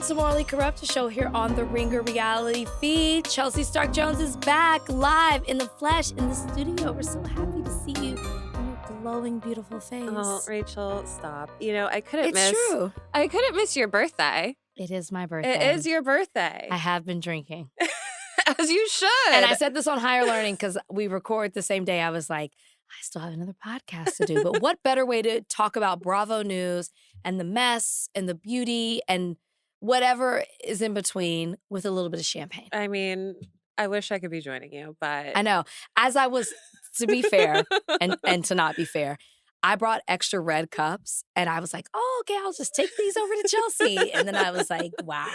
to Morally Corrupt, a show here on the Ringer reality feed. Chelsea Stark-Jones is back live in the flesh in the studio. We're so happy to see you and your glowing, beautiful face. Oh, Rachel, stop. You know, I couldn't True. miss your birthday. It is my birthday. It is your birthday. I have been drinking. As you should. And I said this on Higher Learning because we record the same day. I was like, I still have another podcast to do. But what better way to talk about Bravo news and the mess and the beauty and whatever is in between with a little bit of champagne. I mean, I wish I could be joining you, but I know. As I was, to be fair and to not be fair, I brought extra red cups and I was like, oh, okay, I'll just take these over to Chelsea. And then I was like, wow.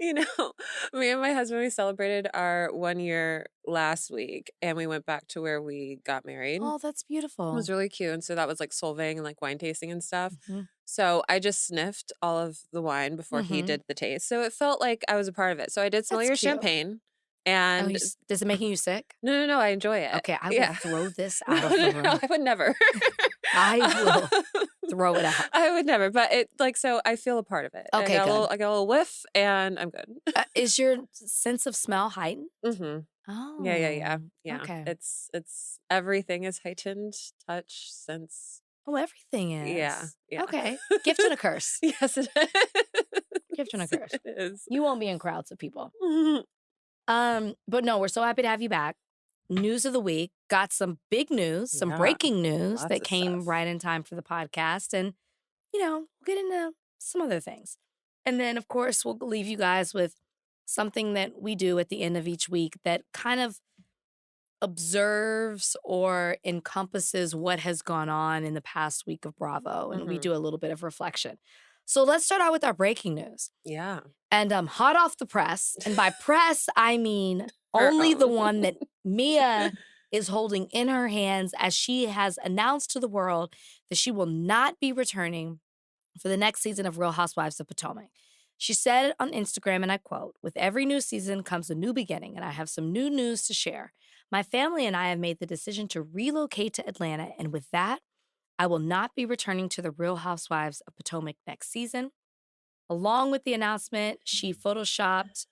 You know, me and my husband, we celebrated our 1 year last week and we went back to where we got married. Oh, that's beautiful. It was really cute. And so that was like solving and like wine tasting and stuff. Mm-hmm. So I just sniffed all of the wine before he did the taste. So it felt like I was a part of it. So I did smell your champagne. And is it making you sick? No, I enjoy it. Okay, I will throw this out of the room. No, I would never. I will throw it out. I would never, but it so I feel a part of it. Okay, I got good. a little whiff, and I'm good. Is your sense of smell heightened? Mm-hmm. Oh, Yeah. Okay, It's everything is heightened, touch, sense. oh, everything is. Yeah. Okay, gift and a curse. Yes, it is. Gift and a curse. It is. You won't be in crowds of people. But no, we're so happy to have you back. News of the week. Got some big news, some breaking news that came right in time for the podcast. And, we'll get into some other things. And then, of course, we'll leave you guys with something that we do at the end of each week that kind of observes or encompasses what has gone on in the past week of Bravo. And we do a little bit of reflection. So let's start out with our breaking news. Yeah. And hot off the press. And by press, I mean only the one that Mia is holding in her hands as she has announced to the world that she will not be returning for the next season of Real Housewives of Potomac. She said on Instagram, and I quote, "With every new season comes a new beginning, and I have some new news to share. My family and I have made the decision to relocate to Atlanta, and with that, I will not be returning to the Real Housewives of Potomac next season." Along with the announcement, she photoshopped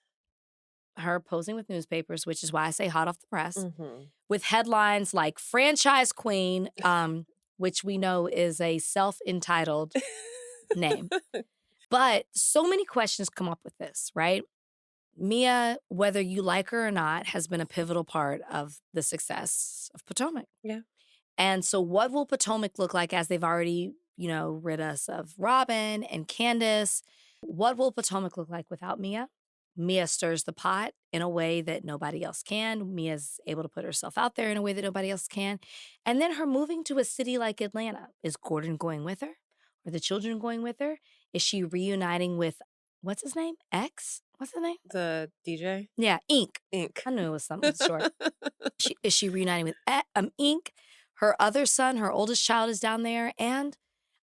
her posing with newspapers, which is why I say hot off the press, with headlines like Franchise Queen, which we know is a self-entitled name. But so many questions come up with this, right? Mia, whether you like her or not, has been a pivotal part of the success of Potomac. Yeah. And so what will Potomac look like as they've already, rid us of Robin and Candace? What will Potomac look like without Mia? Mia stirs the pot in a way that nobody else can. Mia's able to put herself out there in a way that nobody else can. And then her moving to a city like Atlanta. Is Gordon going with her? Are the children going with her? Is she reuniting with, what's his name? X? What's his name? The DJ? Yeah, Ink. Ink. I knew it was something short. Is she reuniting with Ink? Her other son, her oldest child is down there. And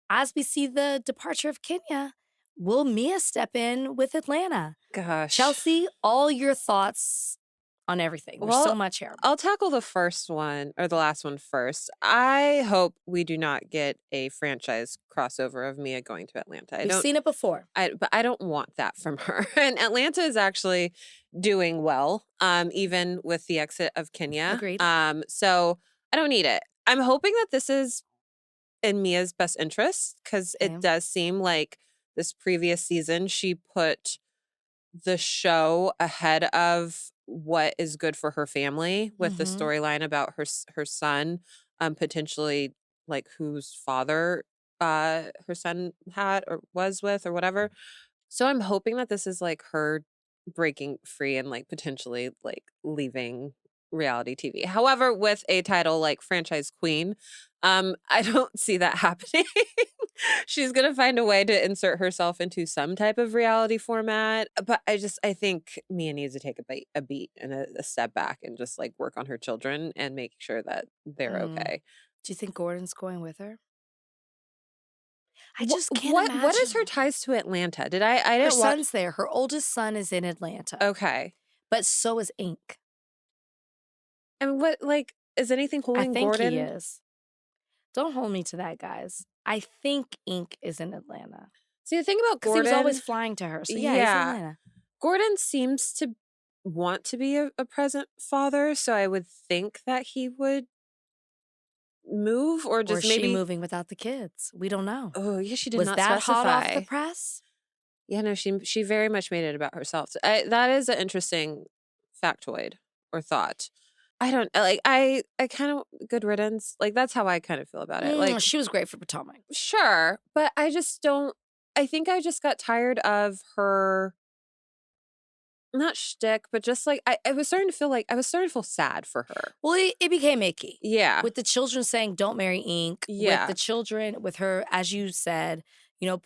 as we see the departure of Kenya, will Mia step in with Atlanta? Gosh. Chelsea, all your thoughts on everything. There's so much here. I'll tackle the first one or the last one first. I hope we do not get a franchise crossover of Mia going to Atlanta. We've seen it before. But I don't want that from her. And Atlanta is actually doing well, even with the exit of Kenya. Agreed. So I don't need it. I'm hoping that this is in Mia's best interest because it does seem like this previous season she put the show ahead of what is good for her family with the storyline about her son, potentially like whose father her son had or was with or whatever. So I'm hoping that this is like her breaking free and like potentially like leaving reality TV. However, with a title like Franchise Queen, I don't see that happening. She's going to find a way to insert herself into some type of reality format. But I think Mia needs to take a beat and a step back and just like work on her children and make sure that they're okay. Do you think Gordon's going with her? I just can't imagine. What is her ties to Atlanta? I didn't Her son's there. Her oldest son is in Atlanta. Okay. But so is Ink. And what, like, is anything holding Gordon? I think he is. Don't hold me to that, guys. I think Ink is in Atlanta. See, the thing about Because Gordon, he was always flying to her. So yeah, he's in Atlanta. Gordon seems to want to be a present father, so I would think that he would move or just maybe she moving without the kids. We don't know. Oh, yeah, she did was not that specify. hot off the press? Yeah, no, she very much made it about herself. So that is an interesting factoid or thought. I don't like. I kind of good riddance. Like that's how I kind of feel about it. Like she was great for Potomac. Sure, but I just don't. I think I just got tired of her. Not shtick, but just like I was starting to feel sad for her. Well, it became icky. Yeah, with the children saying "Don't marry Ink." Yeah, with the children, with her, as you said,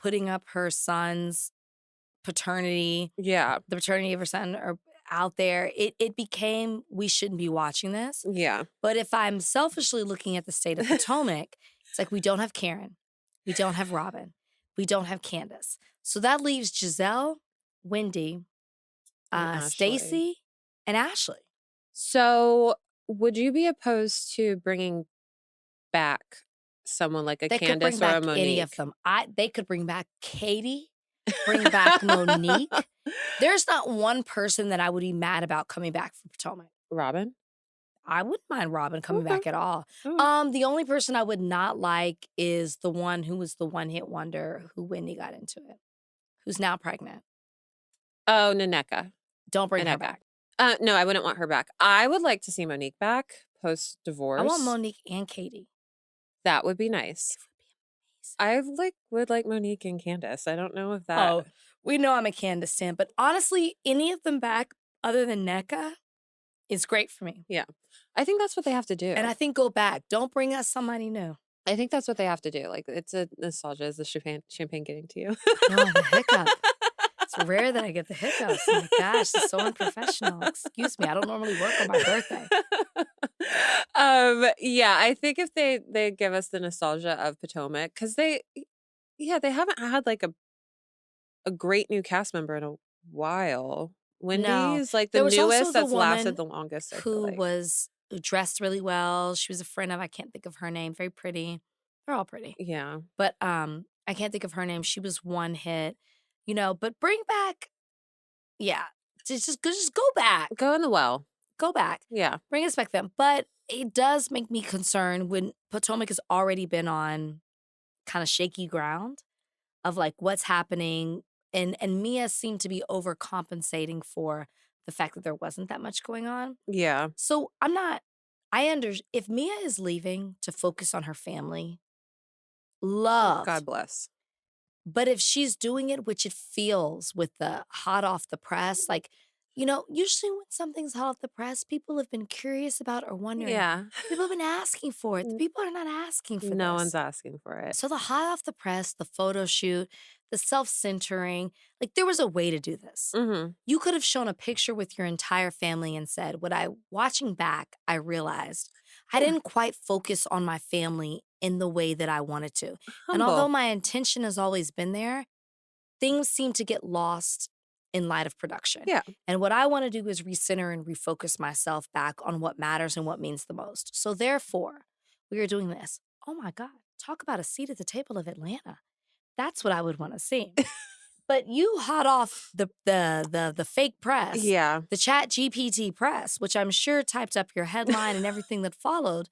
putting up her son's paternity. Yeah, the paternity of her son are out there. It became we shouldn't be watching this. Yeah, but if I'm selfishly looking at the state of Potomac, it's like we don't have Karen, we don't have Robin, we don't have Candace. So that leaves Giselle, Wendy, Stacy, and Ashley. So would you be opposed to bringing back someone like a Candace or a Monique? Any of them. They could bring back Katie, bring back Monique. There's not one person that I would be mad about coming back for Potomac. Robin? I wouldn't mind Robin coming back at all. The only person I would not like is the one who was the one-hit wonder who Wendy got into it, who's now pregnant. Oh, Naneka. Don't bring her back. No, I wouldn't want her back. I would like to see Monique back post-divorce. I want Monique and Katie. That would be nice. I would like Monique and Candace. I don't know if that. Oh, we know I'm a Candace stan, but honestly, any of them back other than NECA is great for me. Yeah, I think that's what they have to do. And I think go back. Don't bring us somebody new. I think that's what they have to do. Like it's a nostalgia. Is the champagne getting to you? No, the hiccup. It's rare that I get the hiccups. Oh my gosh, it's so unprofessional. Excuse me, I don't normally work on my birthday. Yeah, I think if they give us the nostalgia of Potomac, because they haven't had like a great new cast member in a while. Wendy's like the newest that's lasted the longest. Who was dressed really well. She was a friend of, I can't think of her name. Very pretty. They're all pretty. Yeah. But I can't think of her name. She was one hit. But bring back, just go back. Go in the well. Go back. Yeah. Bring us back then. But it does make me concerned when Potomac has already been on kind of shaky ground of like what's happening. And Mia seemed to be overcompensating for the fact that there wasn't that much going on. Yeah. So if Mia is leaving to focus on her family, God bless. But if she's doing it, which it feels with the hot off the press, like, usually when something's hot off the press, people have been curious about or wondering. Yeah. People have been asking for it. The people are not asking for No one's asking for it. So the hot off the press, the photo shoot, the self-centering, like there was a way to do this. Mm-hmm. You could have shown a picture with your entire family and said, watching back, I realized I didn't quite focus on my family in the way that I wanted to. Humble. And although my intention has always been there, things seem to get lost in light of production. Yeah. And what I want to do is recenter and refocus myself back on what matters and what means the most. So therefore, we are doing this. Oh my God, talk about a seat at the table of Atlanta. That's what I would want to see. But you hot off the fake press, the Chat GPT press, which I'm sure typed up your headline and everything that followed.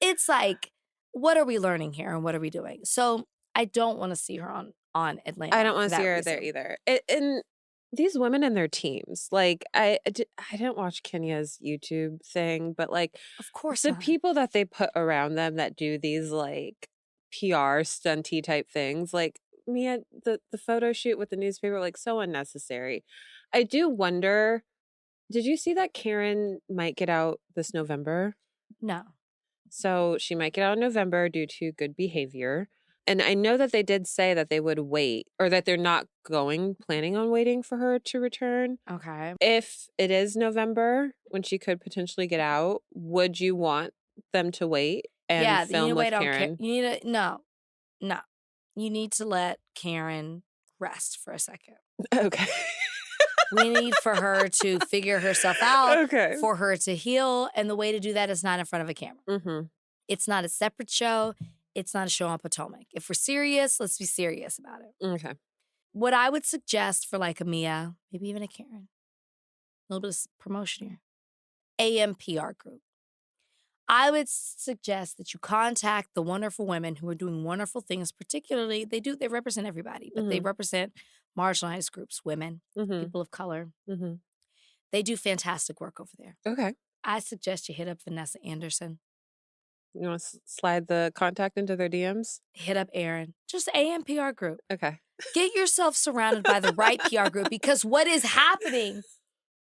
It's like, what are we learning here and what are we doing? So I don't want to see her on Atlanta. I don't want to see her there either. And these women and their teams, like I didn't watch Kenya's YouTube thing, but like, of course, the people that they put around them that do these like PR stunty type things, like Mia, the photo shoot with the newspaper, like so unnecessary. I do wonder, did you see that Karen might get out this November? No. So she might get out in November due to good behavior. And I know that they did say that they would wait, or that they're not planning on waiting for her to return. Okay. If it is November, when she could potentially get out, would you want them to wait and film with Karen? No. You need to let Karen rest for a second. Okay. We need for her to figure herself out, okay, for her to heal. And the way to do that is not in front of a camera. Mm-hmm. It's not a separate show. It's not a show on Potomac. If we're serious, let's be serious about it. Okay. what I would suggest for like a Mia, maybe even a Karen, a little bit of promotion here, AMPR group. I would suggest that you contact the wonderful women who are doing wonderful things, particularly they represent everybody, but they represent marginalized groups, women, people of color. They do fantastic work over there. Okay. I suggest you hit up Vanessa Anderson. You want to slide the contact into their DMs? Hit up Aaron. Just AMPR group. Okay. Get yourself surrounded by the right PR group, because what is happening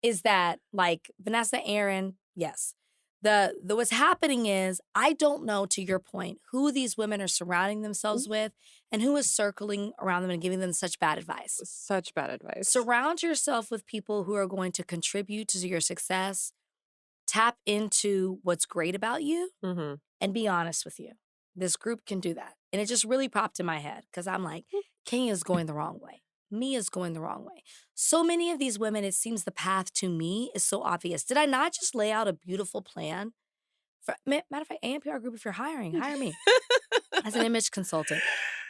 is that, like Vanessa, Aaron, yes. The what's happening is, I don't know, to your point, who these women are surrounding themselves with and who is circling around them and giving them such bad advice. Such bad advice. Surround yourself with people who are going to contribute to your success. Tap into what's great about you and be honest with you. This group can do that. And it just really popped in my head because I'm like, Kenya's going the wrong way. Mia's going the wrong way. So many of these women, it seems the path to me is so obvious. Did I not just lay out a beautiful plan? Matter of fact, AMPR group, if you're hiring, hire me as an image consultant.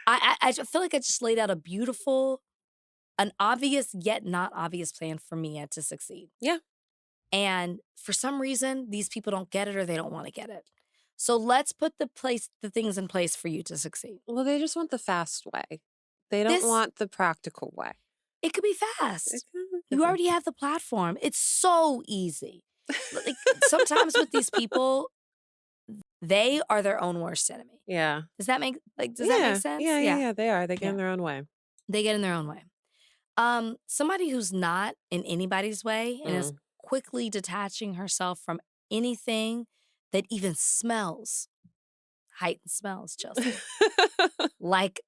I feel like I just laid out an obvious yet not obvious plan for Mia to succeed. Yeah. And for some reason, these people don't get it or they don't want to get it. So let's put the things in place for you to succeed. Well, they just want the fast way. They don't want the practical way. It could be fast. You already have the platform. It's so easy. Like, sometimes with these people, they are their own worst enemy. Yeah. Does that make sense? Yeah, they are. They get in their own way. They get in their own way. Somebody who's not in anybody's way and is quickly detaching herself from anything that even smells, heightened smells, Chelsea. Like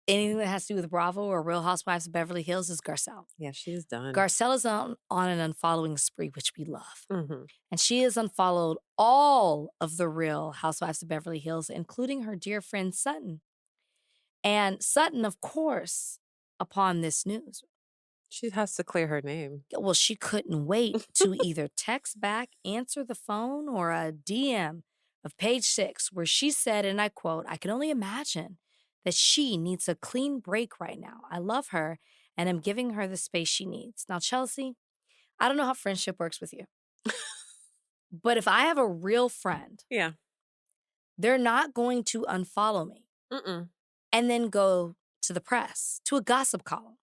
anything that has to do with Bravo or Real Housewives of Beverly Hills is Garcelle. Yeah, she's done. Garcelle is on an unfollowing spree, which we love. And she has unfollowed all of the Real Housewives of Beverly Hills, including her dear friend Sutton. And Sutton, of course, upon this news, she has to clear her name. Well, she couldn't wait to either text back, answer the phone, or a DM of page 6, where she said, and I quote, "I can only imagine that she needs a clean break right now. I love her, and I'm giving her the space she needs." Now, Chelsea, I don't know how friendship works with you, but if I have a real friend, they're not going to unfollow me and then go to the press, to a gossip column.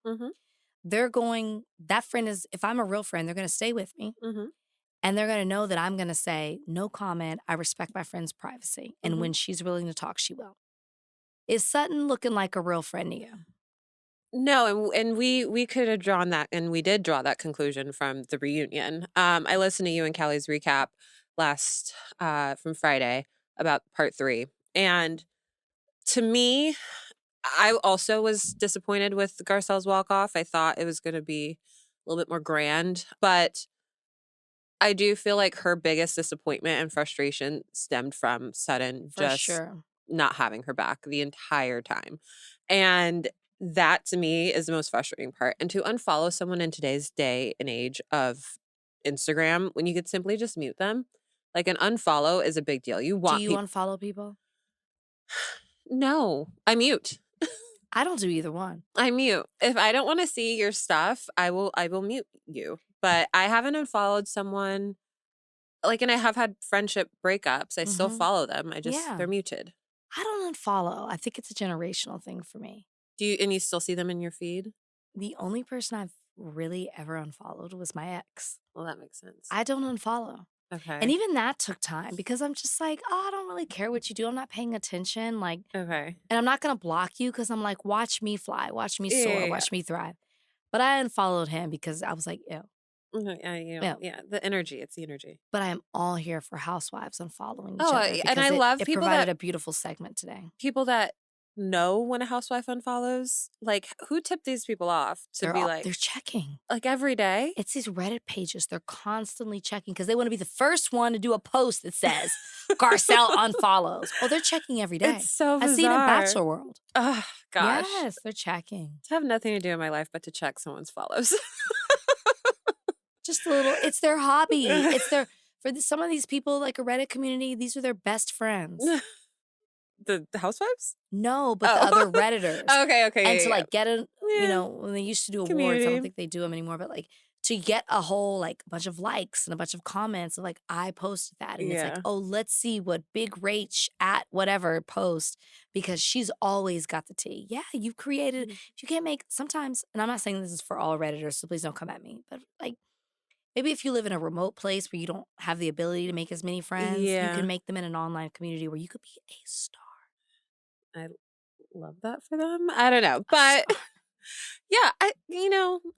That friend is, if I'm a real friend, they're going to stay with me. And they're going to know that I'm going to say, no comment. I respect my friend's privacy. And when she's willing to talk, she will. Is Sutton looking like a real friend to you? No, and we could have drawn that, and we did draw that conclusion from the reunion. I listened to you and Callie's recap last from Friday about part 3. And to me, I also was disappointed with Garcelle's walk-off. I thought it was going to be a little bit more grand. But I do feel like her biggest disappointment and frustration stemmed from Sutton not having her back the entire time. And that, to me, is the most frustrating part. And to unfollow someone in today's day and age of Instagram, when you could simply just mute them, like an unfollow is a big deal. Do you unfollow people? No, I mute. I don't do either one. I mute. If I don't want to see your stuff, I will mute you. But I haven't unfollowed someone, like, and I have had friendship breakups. I still follow them. They're muted. I don't unfollow. I think it's a generational thing for me. And you still see them in your feed? The only person I've really ever unfollowed was my ex. Well, that makes sense. I don't unfollow. Okay. And even that took time because I'm just like, I don't really care what you do. I'm not paying attention. Like, okay. And I'm not going to block you because I'm like, watch me fly, watch me soar, watch me thrive. But I unfollowed him because I was like, ew. Yeah, the energy. It's the energy. But I am all here for housewives unfollowing each other. And I love it people provided that, a beautiful segment today. People that know when a housewife unfollows. Like, who tipped these people off to they're checking. Like, every day? It's these Reddit pages. They're constantly checking because they want to be the first one to do a post that says, Garcelle unfollows. Oh, they're checking every day. It's so bizarre. I see it in Bachelor World. Oh, gosh. Yes, they're checking. To have nothing to do in my life but to check someone's follows. Just a little, it's their hobby. Some of these people, like a Reddit community, these are their best friends. The housewives? No, but the other Redditors. Okay. And to like get you know, when they used to do awards, I don't think they do them anymore, but like to get a whole like bunch of likes and a bunch of comments of like, I posted that. And it's like, oh, let's see what Big Rach at whatever post, because she's always got the tea. Yeah, you've created, you can't make sometimes, and I'm not saying this is for all Redditors, so please don't come at me, but like maybe if you live in a remote place where you don't have the ability to make as many friends, you can make them in an online community where you could be a star. I love that for them. I don't know, but yeah,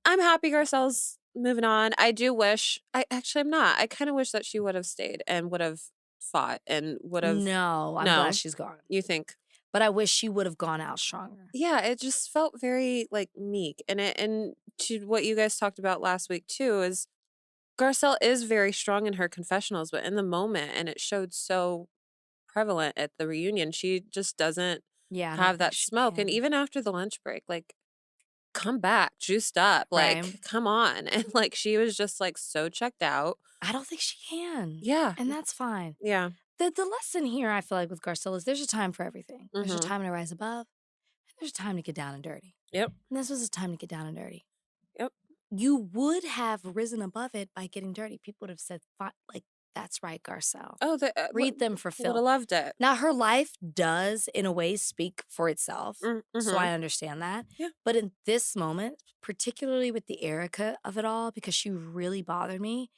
I'm happy Garcelle's moving on. I do wish, I'm not. I kind of wish that she would have stayed and would have fought and would have. No, I'm glad she's gone. You think? But I wish she would have gone out stronger. Yeah, it just felt very like meek. And to what you guys talked about last week too is Garcelle is very strong in her confessionals, but in the moment, and it showed so prevalent at the reunion, she just doesn't have that smoke. And even after the lunch break, like, come back, juiced up, like, come on. And like, she was just like so checked out. I don't think she can. Yeah. And that's fine. Yeah. The lesson here, I feel like with Garcelle, is there's a time for everything. There's a time to rise above, and there's a time to get down and dirty. Yep. And this was a time to get down and dirty. Yep. You would have risen above it by getting dirty. People would have said, like, that's right, Garcelle. Oh, read them for Phil. Would have loved it. Now, her life does, in a way, speak for itself. So I understand that. Yeah. But in this moment, particularly with the Erica of it all, because she really bothered me,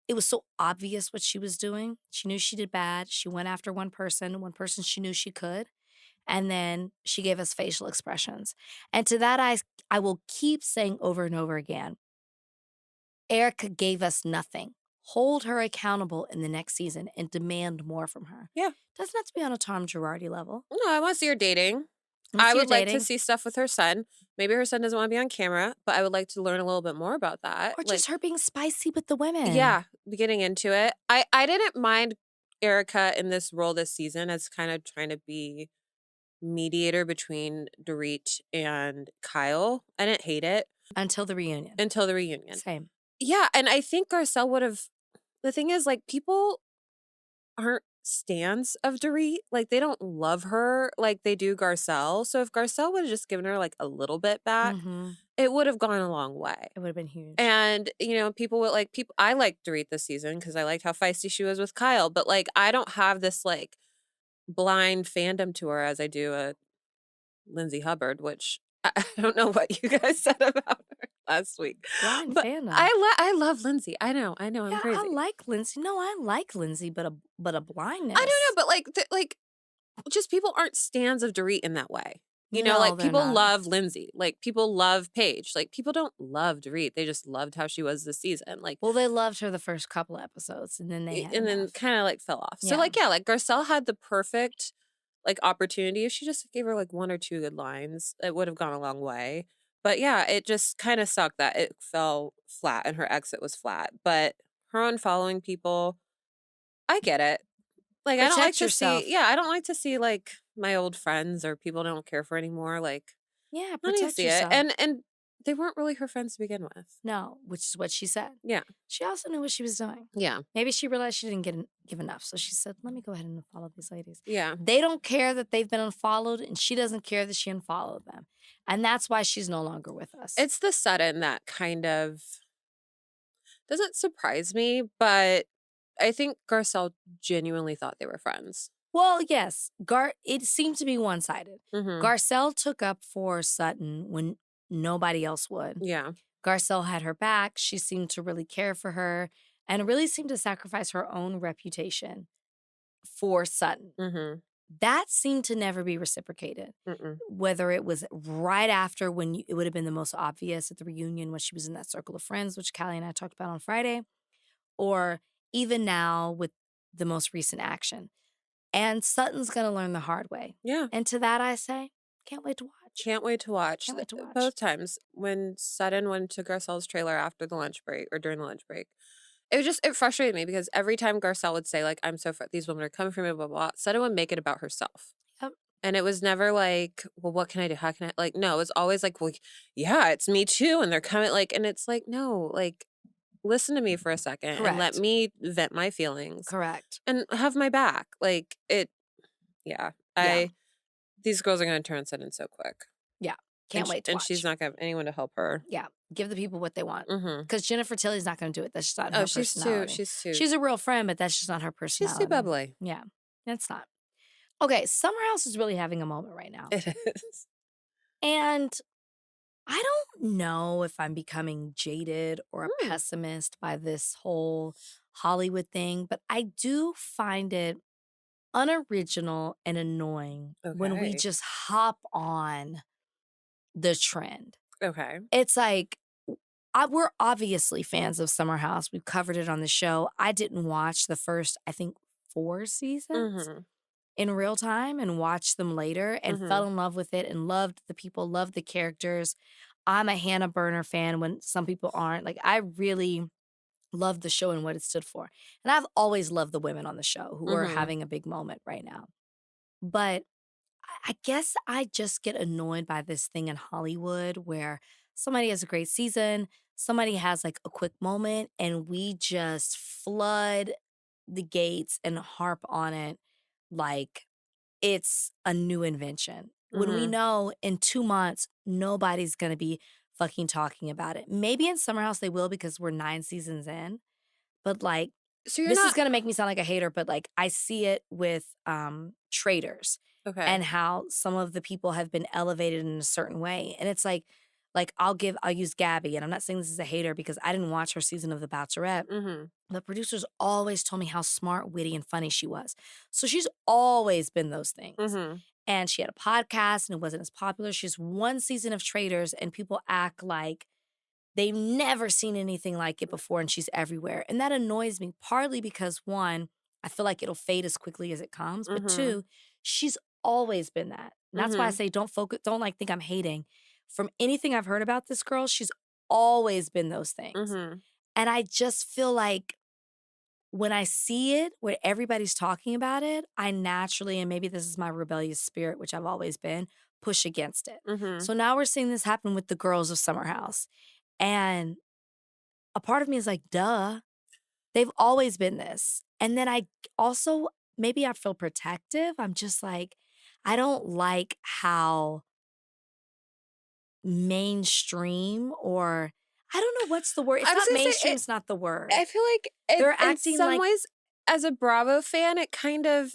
it was so obvious what she was doing. She knew she did bad. She went after one person she knew she could. And then she gave us facial expressions. And to that, I will keep saying over and over again, Erica gave us nothing. Hold her accountable in the next season and demand more from her. Yeah. Doesn't have to be on a Tom Girardi level. No, I want to see her dating. I would like to see stuff with her son. Maybe her son doesn't want to be on camera, but I would like to learn a little bit more about that. Or just her being spicy with the women. Yeah, getting into it. I didn't mind Erica in this role this season as kind of trying to be mediator between Dorit and Kyle. I didn't hate it. Until the reunion. Same. Yeah, and I think Garcelle would have, the thing is, like, people aren't stans of Dorit. Like, they don't love her like they do Garcelle. So if Garcelle would have just given her like a little bit back, it would have gone a long way. It would have been huge. And, people would like, I liked Dorit this season because I liked how feisty she was with Kyle. But like, I don't have this like blind fandom to her as I do a Lindsay Hubbard, which I don't know what you guys said about her last week. Blind but fandom. I love Lindsay. I know. I'm crazy. I like Lindsay. No, I like Lindsay, but a blindness. I don't know, but just people aren't stans of Dorit in that way. No, like people not. love Lindsay. Like people love Paige. Like people don't love Dorit. They just loved how she was this season. Like, well, they loved her the first couple episodes, and then then kind of like fell off. So like Garcelle had the perfect like opportunity. If she just gave her like one or two good lines, it would have gone a long way. But yeah, it just kind of sucked that it fell flat and her exit was flat. But her unfollowing people, I get it. Like, I don't like to see, I don't like to see like my old friends or people I don't care for anymore. Like, protect yourself. And they weren't really her friends to begin with. No, which is what she said. Yeah. She also knew what she was doing. Yeah. Maybe she realized she didn't give enough. So she said, let me go ahead and unfollow these ladies. Yeah. They don't care that they've been unfollowed, and she doesn't care that she unfollowed them. And that's why she's no longer with us. It's the sudden that kind of doesn't surprise me, but I think Garcelle genuinely thought they were friends. Well, yes. It seemed to be one-sided. Mm-hmm. Garcelle took up for Sutton when nobody else would. Yeah. Garcelle had her back. She seemed to really care for her and really seemed to sacrifice her own reputation for Sutton. Mm-hmm. That seemed to never be reciprocated. Whether it was right after when it would have been the most obvious at the reunion when she was in that circle of friends, which Callie and I talked about on Friday, or even now with the most recent action. And Sutton's going to learn the hard way. Yeah. And to that I say, can't wait to watch. Can't wait to watch. Can't wait to watch. Both times when Sutton went to Garcelle's trailer after the lunch break or during the lunch break, it frustrated me because every time Garcelle would say like, I'm so these women are coming for me, blah, blah, blah, Sutton would make it about herself. Yep. And it was never like, well, what can I do? How can I, like, no, it was always like, well, yeah, it's me too. And they're coming like, and it's like, no, like, listen to me for a second. Correct. And let me vent my feelings. Correct. And have my back. Like these girls are going to turn Sutton so quick. Yeah. Can't wait to watch. And she's not going to have anyone to help her. Yeah. Give the people what they want. Mm-hmm. Because Jennifer Tilly's not going to do it. That's just not her personality. She's a real friend, but that's just not her personality. She's too bubbly. Yeah. That's not. Okay. Summer House is really having a moment right now. It is. And I don't know if I'm becoming jaded or a pessimist by this whole Hollywood thing, but I do find it unoriginal and annoying when we just hop on the trend. Okay. It's like, we're obviously fans of Summer House. We've covered it on the show. I didn't watch the first, I think, 4 seasons in real time and watched them later and fell in love with it and loved the people, loved the characters. I'm a Hannah Burner fan when some people aren't. Like, I really loved the show and what it stood for. And I've always loved the women on the show who are having a big moment right now. But I guess I just get annoyed by this thing in Hollywood where somebody has a great season, somebody has like a quick moment, and we just flood the gates and harp on it like it's a new invention. When we know in 2 months, nobody's going to be fucking talking about it. Maybe in Summer House they will because we're 9 seasons in. But like, this is going to make me sound like a hater, but like I see it with Traders. Okay. And how some of the people have been elevated in a certain way. And it's like I'll use Gabby, and I'm not saying this is a hater because I didn't watch her season of The Bachelorette. The producers always told me how smart, witty, and funny she was. So she's always been those things. And she had a podcast and it wasn't as popular. She's 1 season of Traders and people act like they've never seen anything like it before and she's everywhere. And that annoys me, partly because 1, I feel like it'll fade as quickly as it comes. But 2, she's always been that. And that's why I say don't think I'm hating. From anything I've heard about this girl, she's always been those things. And I just feel like when I see it, where everybody's talking about it, I naturally, and maybe this is my rebellious spirit, which I've always been, push against it. So now we're seeing this happen with the girls of Summer House. And a part of me is like, duh, they've always been this. And then I also, maybe I feel protective. I'm just like, I don't like how mainstream, or I don't know what's the word. It's not mainstream, it's not the word. I feel like they're acting in some ways, as a Bravo fan, it kind of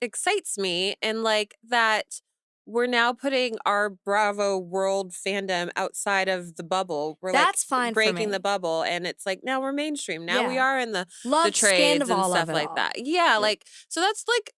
excites me. And like that we're now putting our Bravo world fandom outside of the bubble. That's fine for me. Breaking the bubble. And it's like, now we're mainstream. Now we are in the trades and stuff like that. Yeah. Like, so that's like,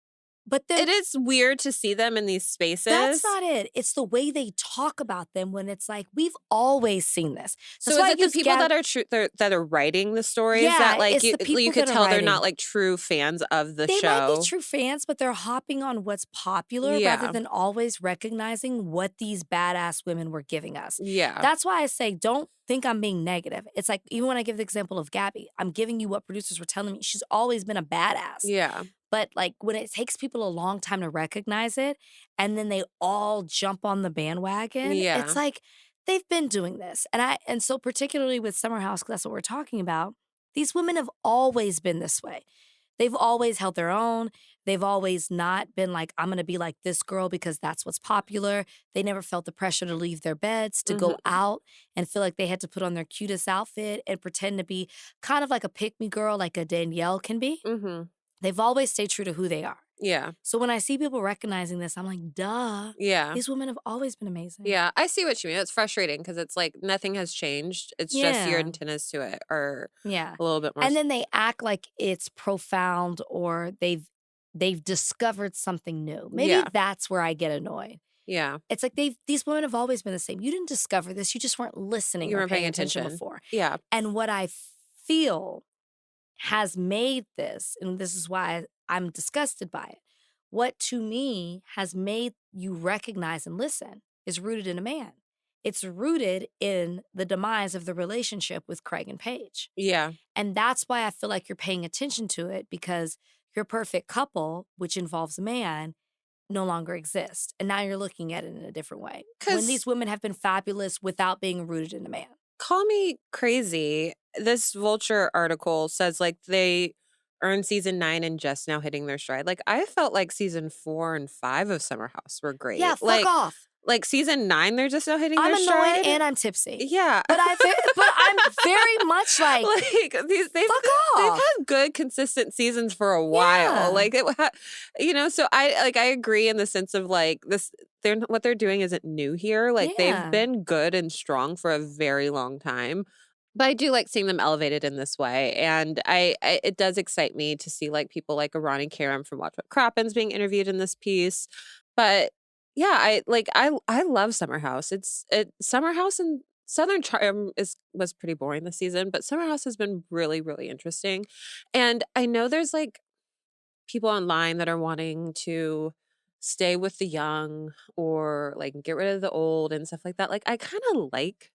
but it is weird to see them in these spaces. That's not it. It's the way they talk about them when it's like, we've always seen this. So is it the people that are writing the stories that like you could tell they're not like true fans of the show? They might be true fans, but they're hopping on what's popular rather than always recognizing what these badass women were giving us. Yeah. That's why I say don't think I'm being negative. It's like, even when I give the example of Gabby, I'm giving you what producers were telling me. She's always been a badass. Yeah. But like when it takes people a long time to recognize it and then they all jump on the bandwagon, it's like they've been doing this. And so particularly with Summer House, because that's what we're talking about, these women have always been this way. They've always held their own. They've always not been like, I'm going to be like this girl because that's what's popular. They never felt the pressure to leave their beds, to go out and feel like they had to put on their cutest outfit and pretend to be kind of like a pick-me girl like a Danielle can be. They've always stayed true to who they are. Yeah. So when I see people recognizing this, I'm like, duh. Yeah. These women have always been amazing. Yeah. I see what you mean. It's frustrating because it's like nothing has changed. It's just your antennas to it are a little bit more. And then they act like it's profound or they've discovered something new. Maybe that's where I get annoyed. Yeah. It's like these women have always been the same. You didn't discover this. You just weren't listening or paying attention before. Yeah. And what I feel has made this, and this is why I'm disgusted by it, what to me has made you recognize and listen is rooted in a man. It's rooted in the demise of the relationship with Craig and Paige. Yeah. And that's why I feel like you're paying attention to it, because your perfect couple, which involves a man, no longer exists. And now you're looking at it in a different way. When these women have been fabulous without being rooted in a man. Call me crazy. This Vulture article says like they earned season 9 and just now hitting their stride. Like I felt like season 4 and 5 of Summer House were great. Yeah, fuck off. Like season 9, they're just now hitting I'm their annoyed stride. and I'm tipsy. Yeah. But I'm very much like they've had good, consistent seasons for a while. Yeah. Like so I agree in the sense of like this. What they're doing isn't new here. Like they've been good and strong for a very long time. But I do like seeing them elevated in this way, and it does excite me to see like people like Ronnie Karam from Watch What Crappens being interviewed in this piece. But yeah, I love Summer House. Summer House and Southern Charm was pretty boring this season, but Summer House has been really, really interesting. And I know there's like people online that are wanting to stay with the young or like get rid of the old and stuff like that. Like I kind of like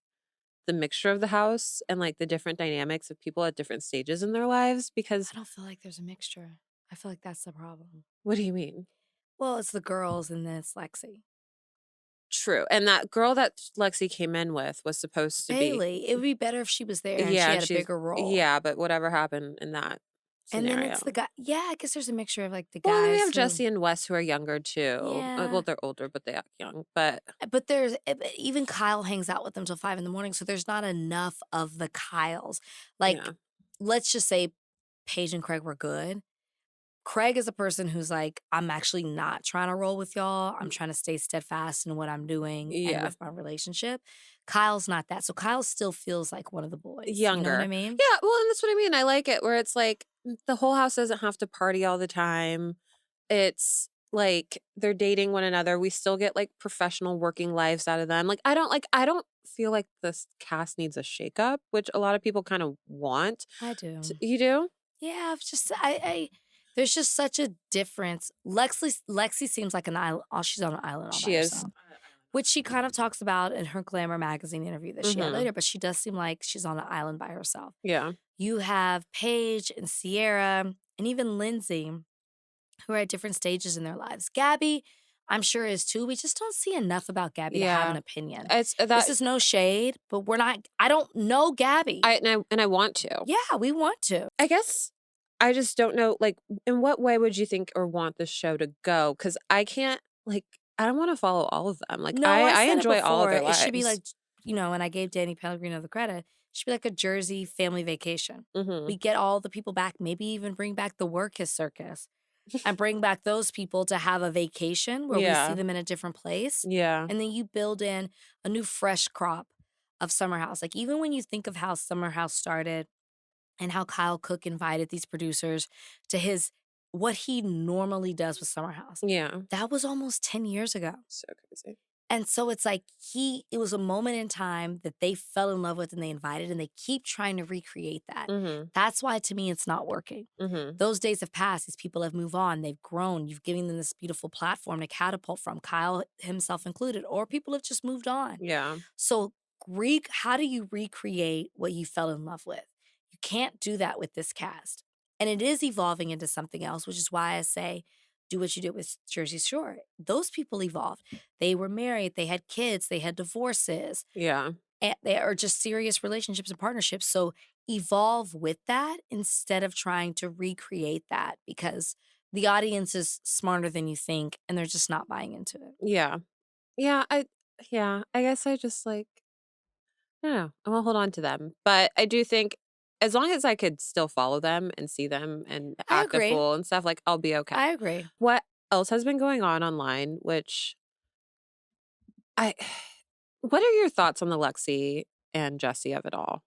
the mixture of the house and like the different dynamics of people at different stages in their lives because I don't feel like there's a mixture. I feel like that's the problem. What do you mean? Well, it's the girls and then it's Lexi. True. And that girl that Lexi came in with was supposed to Bailey. It would be better if she was there and she had a bigger role. Yeah, but whatever happened in that scenario. And then it's the guy. Yeah, I guess there's a mixture of like the guys. Well, we have Jesse and Wes who are younger too. Yeah. Well, they're older, but they act young. But there's even Kyle hangs out with them till 5 a.m. So there's not enough of the Kyles. Like, let's just say Paige and Craig were good. Craig is a person who's like, I'm actually not trying to roll with y'all. I'm trying to stay steadfast in what I'm doing and with my relationship. Kyle's not that. So Kyle still feels like one of the boys. Younger. You know what I mean? Yeah, well, and that's what I mean. I like it where it's like the whole house doesn't have to party all the time. It's like they're dating one another. We still get like professional working lives out of them. Like I don't feel like this cast needs a shakeup, which a lot of people kind of want. I do. You do? Yeah, I've just there's just such a difference. Lexi seems like an island. She's on an island. All she by is. herself, which she kind of talks about in her Glamour magazine interview that she had later. But she does seem like she's on an island by herself. Yeah. You have Paige and Sierra and even Lindsay, who are at different stages in their lives. Gabby, I'm sure is too. We just don't see enough about Gabby to have an opinion. This is no shade, but I don't know Gabby. And I want to. Yeah, we want to. I guess I just don't know, like, in what way would you think or want the show to go? Because I can't, like, I don't want to follow all of them. Like, no, I enjoy all of their lives. It should be like, and I gave Danny Pellegrino the credit. It should be like a Jersey family vacation. We get all the people back, maybe even bring back the Workus Circus and bring back those people to have a vacation where we see them in a different place. Yeah. And then you build in a new fresh crop of Summer House. Like, even when you think of how Summer House started, and how Kyle Cook invited these producers to what he normally does with Summer House. Yeah. That was almost 10 years ago. So crazy. And so it's like it was a moment in time that they fell in love with and they invited, and they keep trying to recreate that. That's why, to me, it's not working. Those days have passed. These people have moved on. They've grown. You've given them this beautiful platform to catapult from, Kyle himself included, or people have just moved on. Yeah. So how do you recreate what you fell in love with? You can't do that with this cast. And it is evolving into something else, which is why I say, do what you did with Jersey Shore. Those people evolved. They were married. They had kids. They had divorces. Yeah. And they are just serious relationships and partnerships. So evolve with that instead of trying to recreate that, because the audience is smarter than you think and they're just not buying into it. Yeah. Yeah. I guess I just like, I don't know. I won't hold on to them. But I do think, as long as I could still follow them and see them and act a fool and stuff, like, I'll be okay. I agree. What else has been going on online, what are your thoughts on the Lexi and Jesse of it all?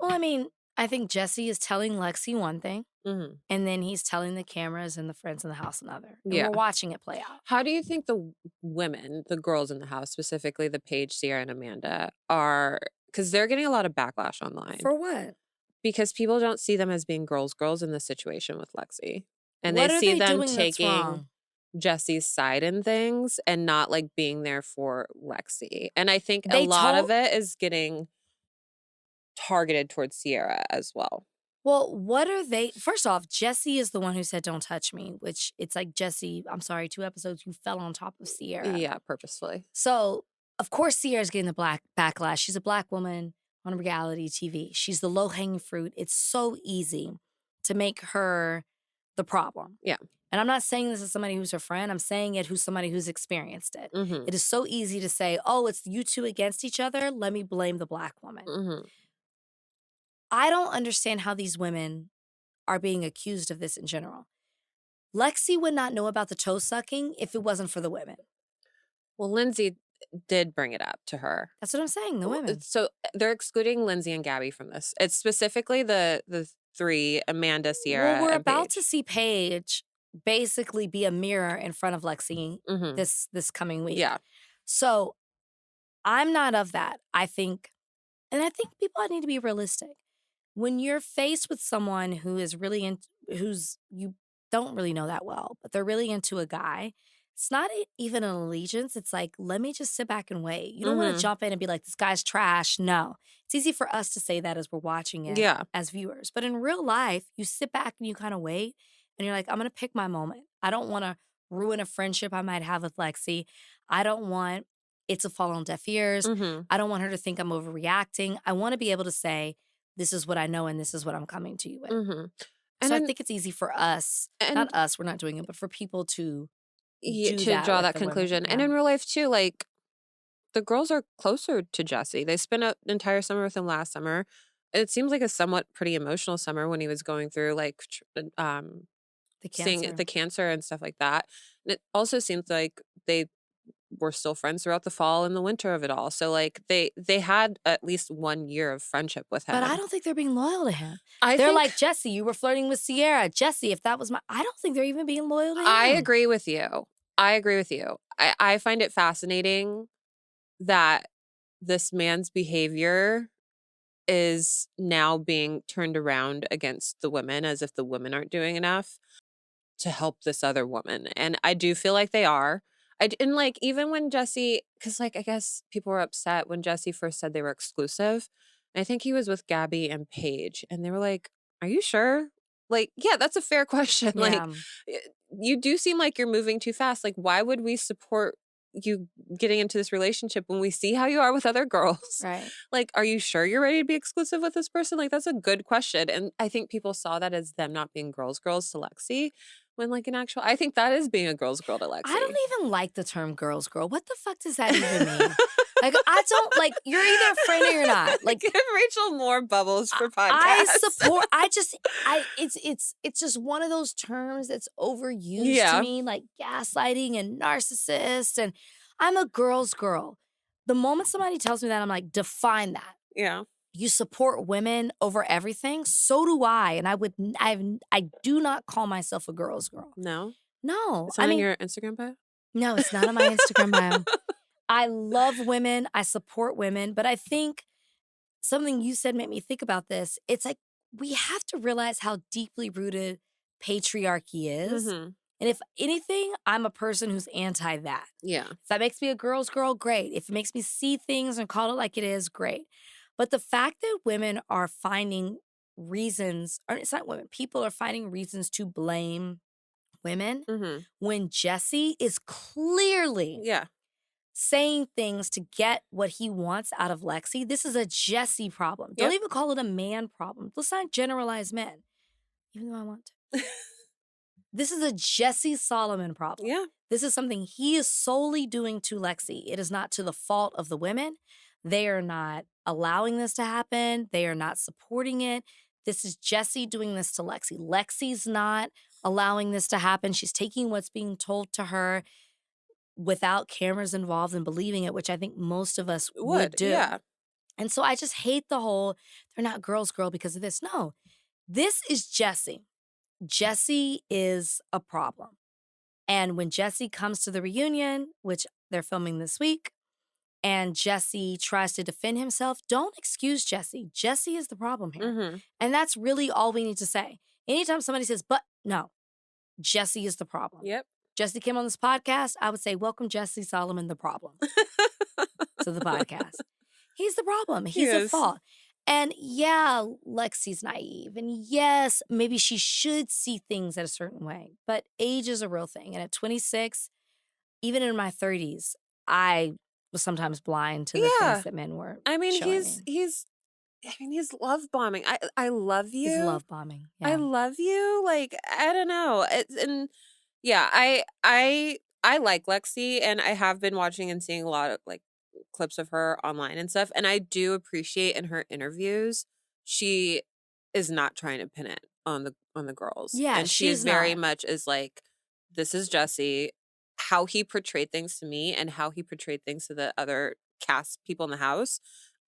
Well, I mean, I think Jesse is telling Lexi one thing, and then he's telling the cameras and the friends in the house another. And we're watching it play out. How do you think the women, the girls in the house, specifically the Paige, Sierra, and Amanda, are, because they're getting a lot of backlash online. For what? Because people don't see them as being girls in this situation with Lexi. And they see them taking Jesse's side in things and not like being there for Lexi. And I think a lot of it is getting targeted towards Sierra as well. Well, what are they? First off, Jesse is the one who said, "Don't touch me," which it's like, Jesse, I'm sorry, 2 episodes, you fell on top of Sierra. Yeah, purposefully. So, of course, Sierra's getting the backlash. She's a Black woman on reality TV. She's the low-hanging fruit. It's so easy to make her the problem. Yeah. And I'm not saying this as somebody who's her friend. I'm saying it who's somebody who's experienced it. Mm-hmm. It is so easy to say, oh, it's you two against each other. Let me blame the black woman. Mm-hmm. I don't understand how these women are being accused of this in general. Lexi would not know about the toe sucking if it wasn't for the women. Well, Lindsay did bring it up to her. That's what I'm saying, the women. So they're excluding Lindsay and Gabby from this. It's specifically the three, Amanda, Sierra, Well, we're and about Paige. to see Paige basically be a mirror in front of Lexi Mm-hmm. this coming week. Yeah. So I'm not of that. I think people need to be realistic. When you're faced with someone who is really who's you don't really know that well, but they're really into a guy, it's not even an allegiance. It's like, let me just sit back and wait. You don't want to jump in and be like, this guy's trash. No. It's easy for us to say that as we're watching it as viewers. But in real life, you sit back and you kind of wait and you're like, I'm going to pick my moment. I don't want to ruin a friendship I might have with Lexi. I don't want it to fall on deaf ears. Mm-hmm. I don't want her to think I'm overreacting. I want to be able to say, this is what I know and this is what I'm coming to you with. Mm-hmm. So I think it's easy for us, not us, we're not doing it, but for people to draw that conclusion. Women. And in real life too, like the girls are closer to Jesse. They spent an entire summer with him last summer. It seems like a somewhat pretty emotional summer when he was going through like seeing the cancer and stuff like that. And it also seems like they were still friends throughout the fall and the winter of it all. So like they had at least 1 year of friendship with him. But I don't think they're being loyal to him. They're like, Jesse, you were flirting with Sierra. Jesse, if that was I don't think they're even being loyal to him. I agree with you. I find it fascinating that this man's behavior is now being turned around against the women as if the women aren't doing enough to help this other woman. And I do feel like they are. And like, even when Jesse, because like, I guess people were upset when Jesse first said they were exclusive. And I think he was with Gabby and Paige. And they were like, are you sure? Like, yeah, that's a fair question. Yeah. Like, you do seem like you're moving too fast. Like, why would we support you getting into this relationship when we see how you are with other girls? Right. Like, are you sure you're ready to be exclusive with this person? Like, that's a good question. And I think people saw that as them not being girls to Lexi. When like I think that is being a girl's girl to Lexi. I don't even like the term girl's girl. What the fuck does that even mean? Like, I don't like, you're either a friend or you're not. Like, give Rachel more bubbles for podcasts. It's just one of those terms that's overused to me, like gaslighting and narcissist. And I'm a girl's girl. The moment somebody tells me that, I'm like, define that. Yeah. You support women over everything. So do I. And I do not call myself a girl's girl. No. It's on your Instagram bio? No, it's not on my Instagram bio. I love women. I support women. But I think something you said made me think about this. It's like we have to realize how deeply rooted patriarchy is. Mm-hmm. And if anything, I'm a person who's anti that. Yeah. If that makes me a girl's girl, great. If it makes me see things and call it like it is, great. But the fact that women are finding reasons, or it's not women, people are finding reasons to blame women when Jesse is clearly saying things to get what he wants out of Lexi. This is a Jesse problem. Don't even call it a man problem. Let's not generalize men, even though I want to. This is a Jesse Solomon problem. Yeah. This is something he is solely doing to Lexi. It is not to the fault of the women. They are not allowing this to happen. They are not supporting it. This is Jesse doing this to Lexi. Lexi's not allowing this to happen. She's taking what's being told to her without cameras involved and believing it, which I think most of us would do. Yeah. And so I just hate the whole, they're not girls girl because of this. No, this is Jesse. Jesse is a problem. And when Jesse comes to the reunion, which they're filming this week, and Jesse tries to defend himself, don't excuse Jesse. Jesse is the problem here. And that's really all we need to say. Anytime somebody says, but no, Jesse is the problem. Yep. Jesse came on this podcast, I would say, welcome Jesse Solomon, the problem, to the podcast. He's the problem. He's at fault. And yeah, Lexi's naive. And yes, maybe she should see things at a certain way. But age is a real thing. And at 26, even in my 30s, I was sometimes blind to the things that men were. I mean, he's love bombing. I love you. He's love bombing. Yeah. I love you. Like, I don't know. And Yeah, I like Lexi, and I have been watching and seeing a lot of like clips of her online and stuff, and I do appreciate in her interviews she is not trying to pin it on the girls. Yeah, And she is she's very not. much is like, this is Jesse. How he portrayed things to me and how he portrayed things to the other cast people in the house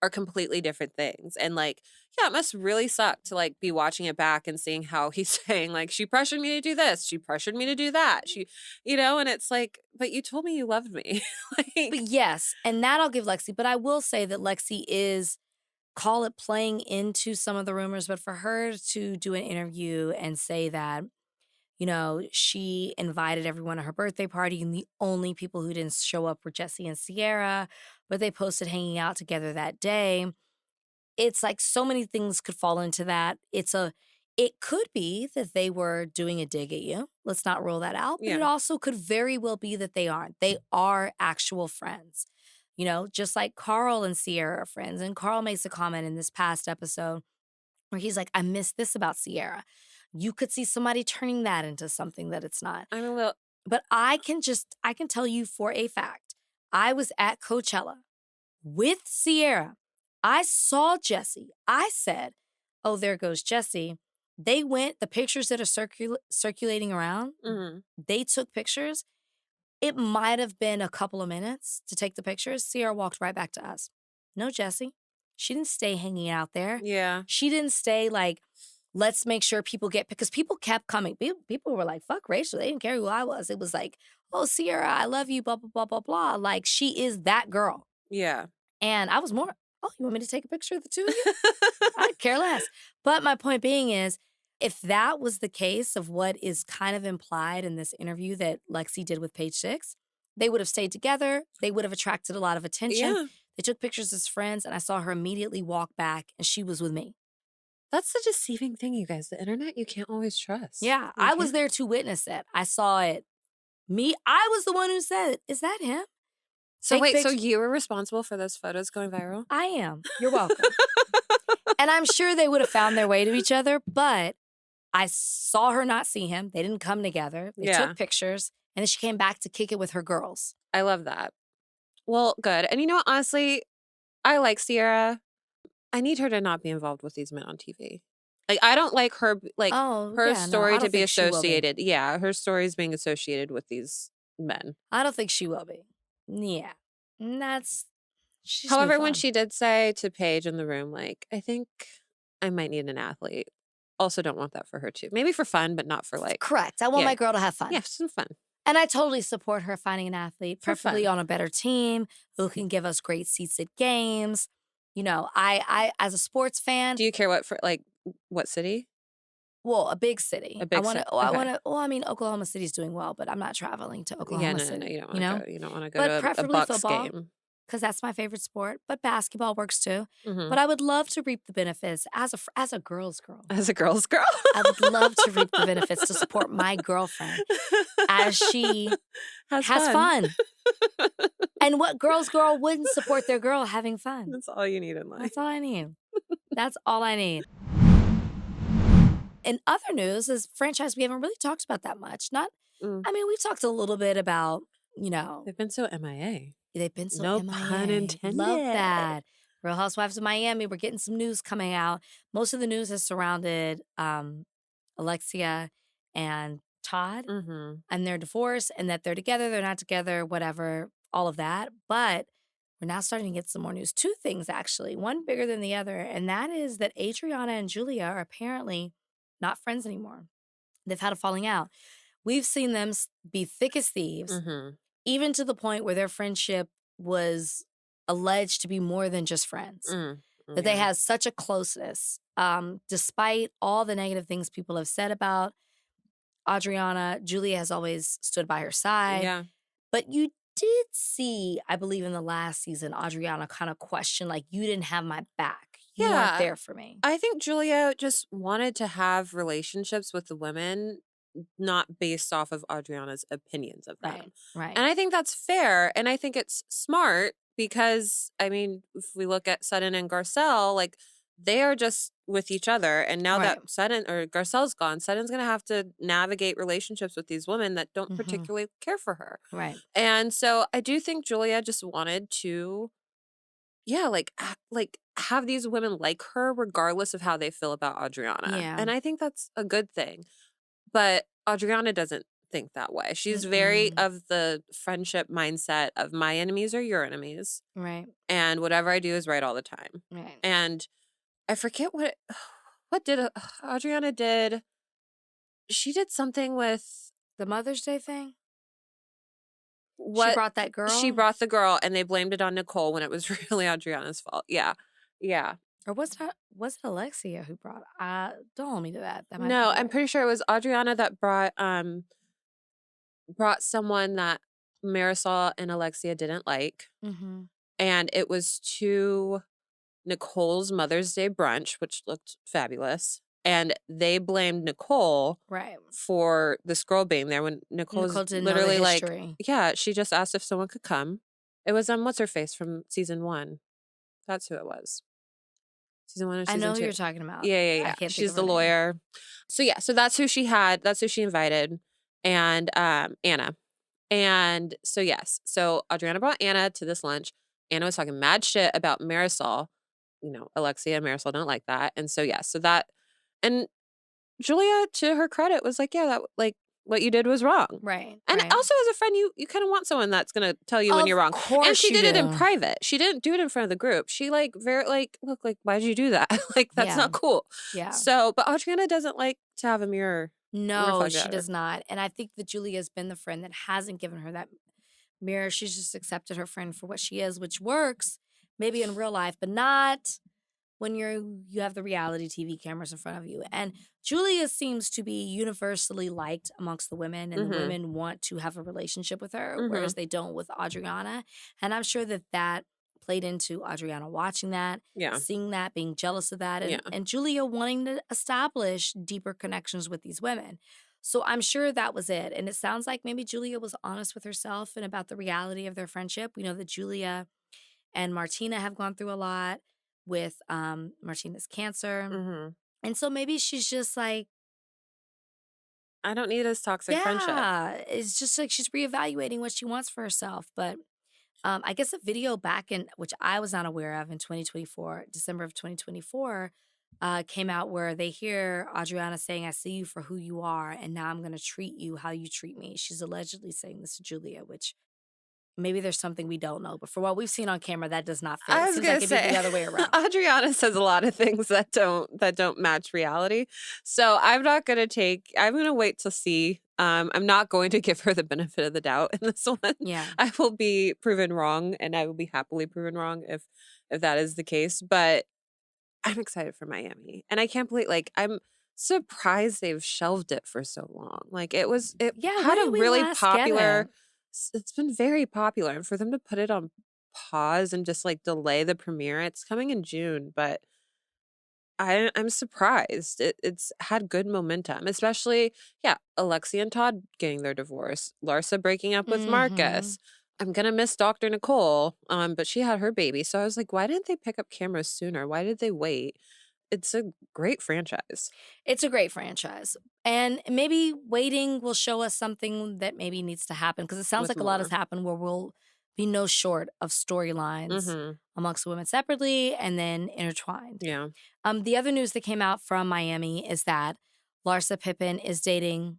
are completely different things. And like, yeah, it must really suck to like be watching it back and seeing how he's saying like, she pressured me to do this, she pressured me to do that. She, and it's like, but you told me you loved me. But Like, yes, and that I'll give Lexi. But I will say that Lexi is, call it playing into some of the rumors, but for her to do an interview and say that, she invited everyone to her birthday party and the only people who didn't show up were Jesse and Sierra, but they posted hanging out together that day. It's like so many things could fall into that. It could be that they were doing a dig at you. Let's not rule that out. But it yeah. also could very well be that they aren't. They are actual friends. Just like Carl and Sierra are friends. And Carl makes a comment in this past episode where he's like, I miss this about Sierra. You could see somebody turning that into something that it's not. I'm a little, But I can tell you for a fact, I was at Coachella with Sierra. I saw Jesse. I said, oh, there goes Jesse. They went, the pictures that are circulating around, they took pictures. It might have been a couple of minutes to take the pictures. Sierra walked right back to us. No, Jesse. She didn't stay hanging out there. yeah. She didn't stay like, let's make sure people get, because people kept coming. People were like, fuck Rachel. They didn't care who I was. It was like, oh, Sierra, I love you, blah, blah, blah, blah, blah. Like, she is that girl. Yeah. And I was more, oh, you want me to take a picture of the two of you? I'd care less. But my point being is, if that was the case of what is kind of implied in this interview that Lexi did with Page Six, they would have stayed together. They would have attracted a lot of attention. Yeah. They took pictures as friends, and I saw her immediately walk back, and she was with me. That's the deceiving thing, you guys. The internet, you can't always trust. Yeah, I was there to witness it. I saw it. I was the one who said, is that him? So wait, so you were responsible for those photos going viral? I am. You're welcome. And I'm sure they would have found their way to each other, but I saw her not see him. They didn't come together. They took pictures, and then she came back to kick it with her girls. I love that. Well, good. And honestly, I like Sierra. I need her to not be involved with these men on TV. Like, I don't like her, story to be associated. Yeah, her story is being associated with these men. I don't think she will be. Yeah. However, when she did say to Paige in the room, like, I think I might need an athlete. Also don't want that for her too. Maybe for fun, but not for like. Correct. I want my girl to have fun. Yeah, some fun. And I totally support her finding an athlete, preferably on a better team who can give us great seats at games. I as a sports fan. Do you care what city? Well, a big city. A big city. Oklahoma City's doing well, but I'm not traveling to Oklahoma City. No, you don't want to go to preferably a Bucks football, game. Because that's my favorite sport. But basketball works too. Mm-hmm. But I would love to reap the benefits as a girl's girl. As a girl's girl. I would love to reap the benefits to support my girlfriend as she has fun. And what girl's girl wouldn't support their girl having fun? That's all you need in life. That's all I need. That's all I need. In other news, is franchise we haven't really talked about that much. We talked a little bit about, They've been so MIA. They've been so no MIA. Pun intended. Love that. Real Housewives of Miami, we're getting some news coming out. Most of the news has surrounded Alexia and Todd and their divorce, and that they're together, they're not together, whatever, all of that. But we're now starting to get some more news. Two things, actually, one bigger than the other, and that is that Adriana and Julia are apparently not friends anymore. They've had a falling out. We've seen them be thick as thieves, even to the point where their friendship was alleged to be more than just friends. That they had such a closeness, despite all the negative things people have said about Adriana. Julia has always stood by her side. Yeah. But you did see, I believe in the last season, Adriana kind of question, like, you didn't have my back. You weren't there for me. I think Julia just wanted to have relationships with the women, not based off of Adriana's opinions of them. Right. And I think that's fair. And I think it's smart because, if we look at Sutton and Garcelle, like, they are just with each other. And now Right. that Sutton or Garcelle's gone, Sutton's going to have to navigate relationships with these women that don't particularly care for her. Right. And so I do think Julia just wanted to, like have these women like her regardless of how they feel about Adriana. Yeah. And I think that's a good thing. But Adriana doesn't think that way. She's very of the friendship mindset of my enemies are your enemies. Right. And whatever I do is right all the time. Right. And I forget what did Adriana did. She did something with the Mother's Day thing. What she brought that girl. She brought the girl, and they blamed it on Nicole when it was really Adriana's fault. Yeah. Or was it Alexia who brought? Don't hold me to that. That might No, be I'm pretty sure it was Adriana that brought someone that Marisol and Alexia didn't like, and it was to Nicole's Mother's Day brunch, which looked fabulous. And they blamed Nicole for this girl being there when Nicole didn't literally know the like, history. yeah, she just asked if someone could come. It was what's her face from season 1. That's who it was. Season 1 or season 2. I know who you're talking about. Yeah. I can't She's think of the her name. lawyer. So yeah, so that's who she had. That's who she invited, and Anna. And so yes, so Adriana brought Anna to this lunch. Anna was talking mad shit about Marisol. Alexia and Marisol don't like that. And so, yeah, so that, and Julia, to her credit, was like, yeah, that, like, what you did was wrong. Right. And right. also, as a friend, you kind of want someone that's going to tell you when you're wrong. And she did it in private. She didn't do it in front of the group. She, like, look, like, why'd you do that? Like, that's not cool. Yeah. So, but Adriana doesn't like to have a mirror. No, she does not. And I think that Julia's been the friend that hasn't given her that mirror. She's just accepted her friend for what she is, which works maybe in real life, but not when you have the reality TV cameras in front of you. And Julia seems to be universally liked amongst the women, and the women want to have a relationship with her, whereas they don't with Adriana. And I'm sure that played into Adriana watching that, seeing that, being jealous of that, and Julia wanting to establish deeper connections with these women. So I'm sure that was it. And it sounds like maybe Julia was honest with herself and about the reality of their friendship. We know that Julia and Martina have gone through a lot with Martina's cancer. And so maybe she's just like, I don't need this toxic friendship. Yeah, it's just like she's reevaluating what she wants for herself. But I guess a video back in, which I was not aware of in 2024, December of 2024, came out where they hear Adriana saying, I see you for who you are, and now I'm going to treat you how you treat me. She's allegedly saying this to Julia, which maybe there's something we don't know. But for what we've seen on camera, that does not fit. I It was seems gonna like say, it'd be the other way around. Adriana says a lot of things that don't match reality. So I'm gonna wait to see. I'm not going to give her the benefit of the doubt in this one. Yeah. I will be proven wrong, and I will be happily proven wrong if that is the case. But I'm excited for Miami. And I can't believe, like, I'm surprised they've shelved it for so long. Like, it had a really popular, it's been very popular. And for them to put it on pause and just, like, delay the premiere, it's coming in June, but I'm surprised. It's had good momentum, especially, Alexi and Todd getting their divorce, Larsa breaking up with Marcus. I'm gonna miss Dr. Nicole, but she had her baby. So I was like, why didn't they pick up cameras sooner? Why did they wait? It's a great franchise. It's a great franchise. And maybe waiting will show us something that maybe needs to happen, because it sounds like a lot has happened where we'll be no short of storylines amongst the women separately and then intertwined. Yeah. The other news that came out from Miami is that Larsa Pippen is dating,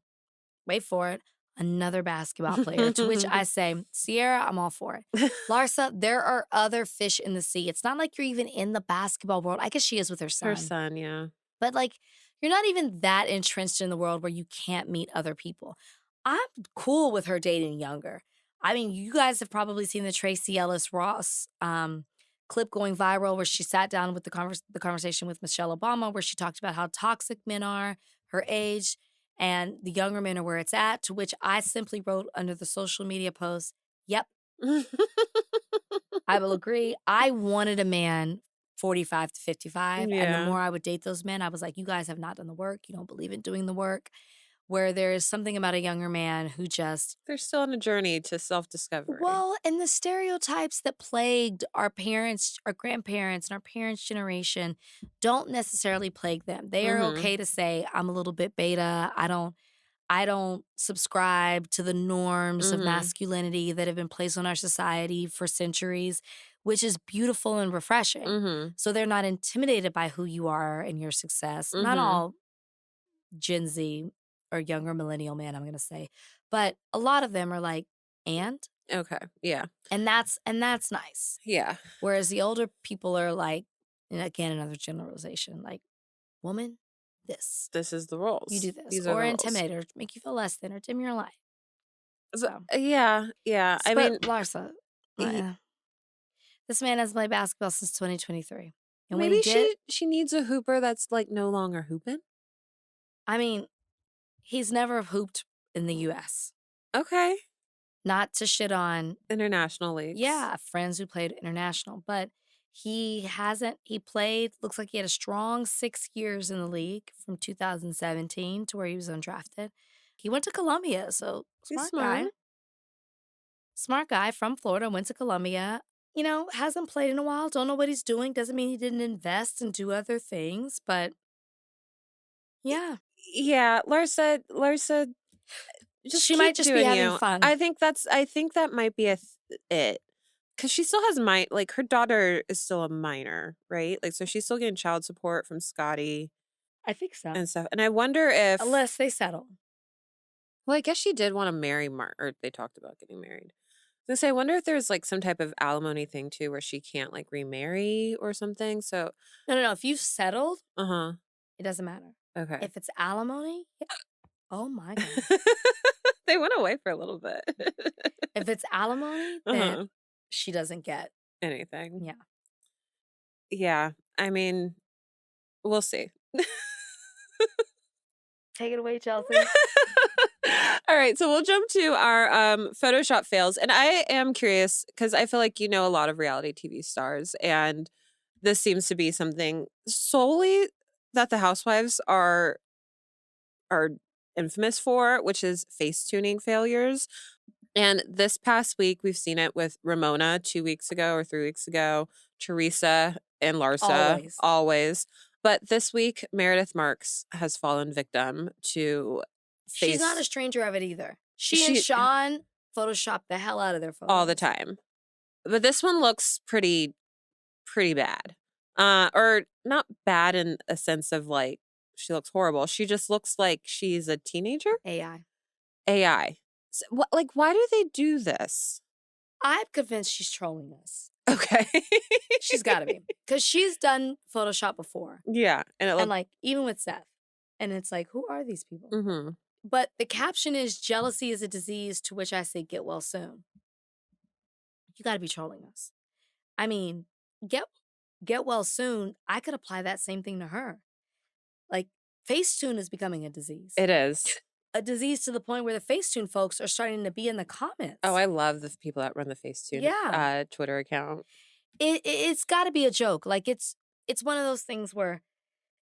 wait for it, another basketball player, to which I say, Sierra, I'm all for it. Larsa, there are other fish in the sea. It's not like you're even in the basketball world. I guess she is with her son. Her son, yeah. But, like, you're not even that entrenched in the world where you can't meet other people. I'm cool with her dating younger. I mean, you guys have probably seen the Tracy Ellis Ross clip going viral where she sat down with the conversation with Michelle Obama, where she talked about how toxic men are, her age, and the younger men are where it's at, to which I simply wrote under the social media post, yep. I will agree. I wanted a man 45 to 55, and the more I would date those men, I was like, you guys have not done the work. You don't believe in doing the work. where there is something about a younger man who just... They're still on a journey to self-discovery. Well, and the stereotypes that plagued our parents, our grandparents, and our parents' generation don't necessarily plague them. They are okay to say, I'm a little bit beta. I don't subscribe to the norms of masculinity that have been placed on our society for centuries, which is beautiful and refreshing. So they're not intimidated by who you are and your success. Not all Gen Z or younger millennial men, I'm going to say. But a lot of them are like, and? Okay, yeah. And that's nice. Yeah. Whereas the older people are like, and again, another generalization, like, woman, this is the roles. You do this. These or are the intimidate or make you feel less than or dim your light. So. Yeah. I mean, Larsa, this man hasn't played basketball since 2023. And maybe she needs a hooper that's like no longer hooping. I mean, he's never hooped in the U.S. Okay. Not to shit on international leagues. Yeah, friends who played international, but he played, looks like he had a strong 6 years in the league from 2017 to where he was undrafted. He went to Columbia, so smart guy. Smart guy from Florida, went to Columbia. You know, hasn't played in a while, don't know what he's doing. Doesn't mean he didn't invest and do other things, but yeah. Yeah, Larsa just she might just be having fun. I think that might be it. Because she still has her daughter is still a minor, right? Like, so she's still getting child support from Scotty. I think so. And stuff. And I wonder if... Unless they settle. Well, I guess she did want to marry Mark, or they talked about getting married. I wonder if there's like some type of alimony thing too, where she can't like remarry or something. So no. If you've settled, it doesn't matter. Okay. If it's alimony, oh my God. They went away for a little bit. If it's alimony, then she doesn't get anything. Yeah. Yeah. I mean, we'll see. Take it away, Chelsea. All right, so we'll jump to our Photoshop fails. And I am curious because I feel like you know a lot of reality TV stars, and this seems to be something solely that the Housewives are infamous for, which is face tuning failures. And this past week, we've seen it with Ramona 2 weeks ago or 3 weeks ago, Teresa and Larsa, always. But this week, Meredith Marks has fallen victim to face... She's not a stranger of it either. She and Sean Photoshop the hell out of their photos. All the time. But this one looks pretty bad. Or not bad in a sense of like, she looks horrible. She just looks like she's a teenager. AI. So, why do they do this? I'm convinced she's trolling us. Okay. She's got to be. Because she's done Photoshop before. Yeah. And like, even with Seth. And it's like, who are these people? But the caption is, jealousy is a disease, to which I say, get well soon. You got to be trolling us. I mean, get well soon. I could apply that same thing to her. Like, Facetune is becoming a disease. It is. A disease to the point where the Facetune folks are starting to be in the comments. Oh, I love the people that run the Facetune Twitter account. It's got to be a joke. Like, it's one of those things where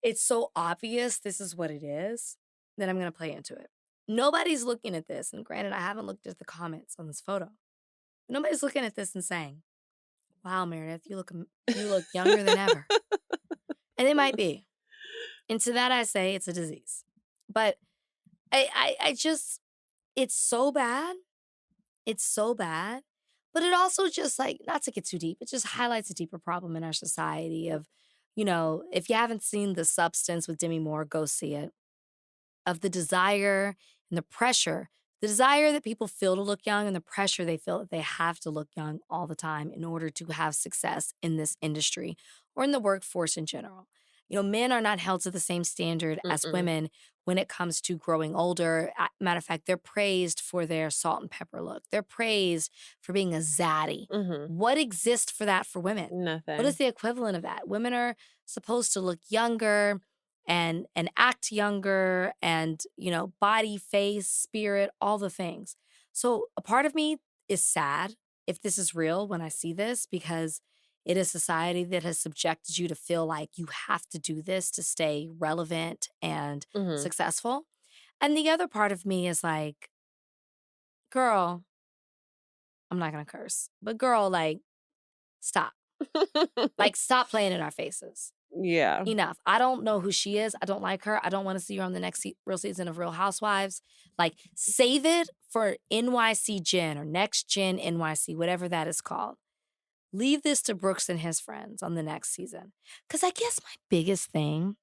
it's so obvious this is what it is that I'm going to play into it. Nobody's looking at this. And granted, I haven't looked at the comments on this photo. Nobody's looking at this and saying, wow, Meredith, you look younger than ever. And they might be. And to that I say it's a disease. But I just, it's so bad. It's so bad. But it also just, like, not to get too deep, it just highlights a deeper problem in our society of, you know, if you haven't seen The Substance with Demi Moore, go see it. Of the desire and the pressure, the desire that people feel to look young and the pressure they feel that they have to look young all the time in order to have success in this industry or in the workforce in general. You know, men are not held to the same standard as women when it comes to growing older. Matter of fact, they're praised for their salt and pepper look. They're praised for being a zaddy. What exists for that for women? Nothing. What is the equivalent of that? Women are supposed to look younger and act younger and, you know, body, face, spirit, all the things. So a part of me is sad if this is real when I see this, because it is society that has subjected you to feel like you have to do this to stay relevant and successful. And the other part of me is like, girl, I'm not going to curse, but girl, like, stop. Like, stop playing in our faces. Yeah. Enough. I don't know who she is. I don't like her. I don't want to see her on the next real season of Real Housewives. Like, save it for NYC Gen or Next Gen NYC, whatever that is called. Leave this to Brooks and his friends on the next season. Because I guess my biggest thing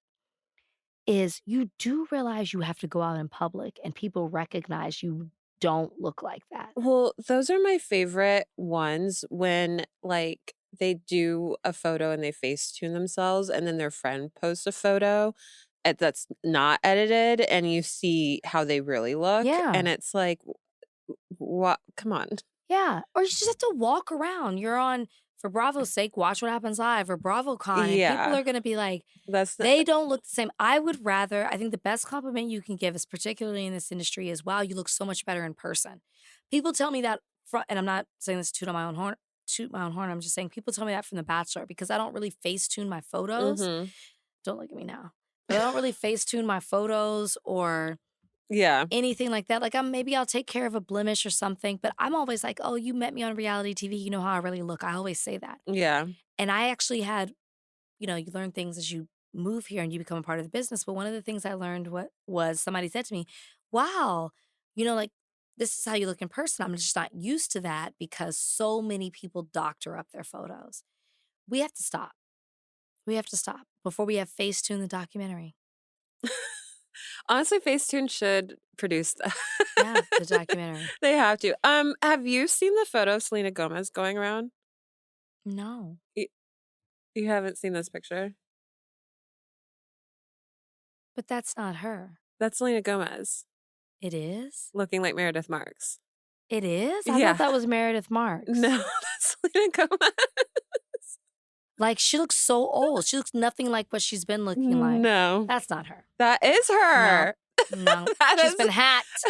is you do realize you have to go out in public and people recognize you don't look like that. Well, those are my favorite ones when like they do a photo and they Facetune themselves and then their friend posts a photo that's not edited and you see how they really look. Yeah. And it's like, what? Come on. Yeah. Or you just have to walk around. You're on, for Bravo's sake, Watch What Happens Live or BravoCon. And people are going to be like, they don't look the same. I would rather, I think the best compliment you can give is particularly in this industry is, wow, you look so much better in person. People tell me that, and I'm not saying this to toot my own horn. I'm just saying people tell me that from The Bachelor because I don't really Facetune my photos. Mm-hmm. Don't look at me now. But I don't really Facetune my photos or anything like that. Like maybe I'll take care of a blemish or something, but I'm always like, oh, you met me on reality TV. You know how I really look. I always say that. Yeah. And I actually had, you learn things as you move here and you become a part of the business. But one of the things I learned was somebody said to me, wow, like this is how you look in person. I'm just not used to that because so many people doctor up their photos. We have to stop. We have to stop before we have Facetune the documentary. Honestly, Facetune should produce that. Yeah, the documentary. They have to. Have you seen the photo of Selena Gomez going around? No. You haven't seen this picture? But that's not her. That's Selena Gomez. It is? Looking like Meredith Marks. It is? I thought that was Meredith Marks. No, that's Selena Gomez. Like, she looks so old. She looks nothing like what she's been looking like. No. That's not her. That is her. No. She's been hacked.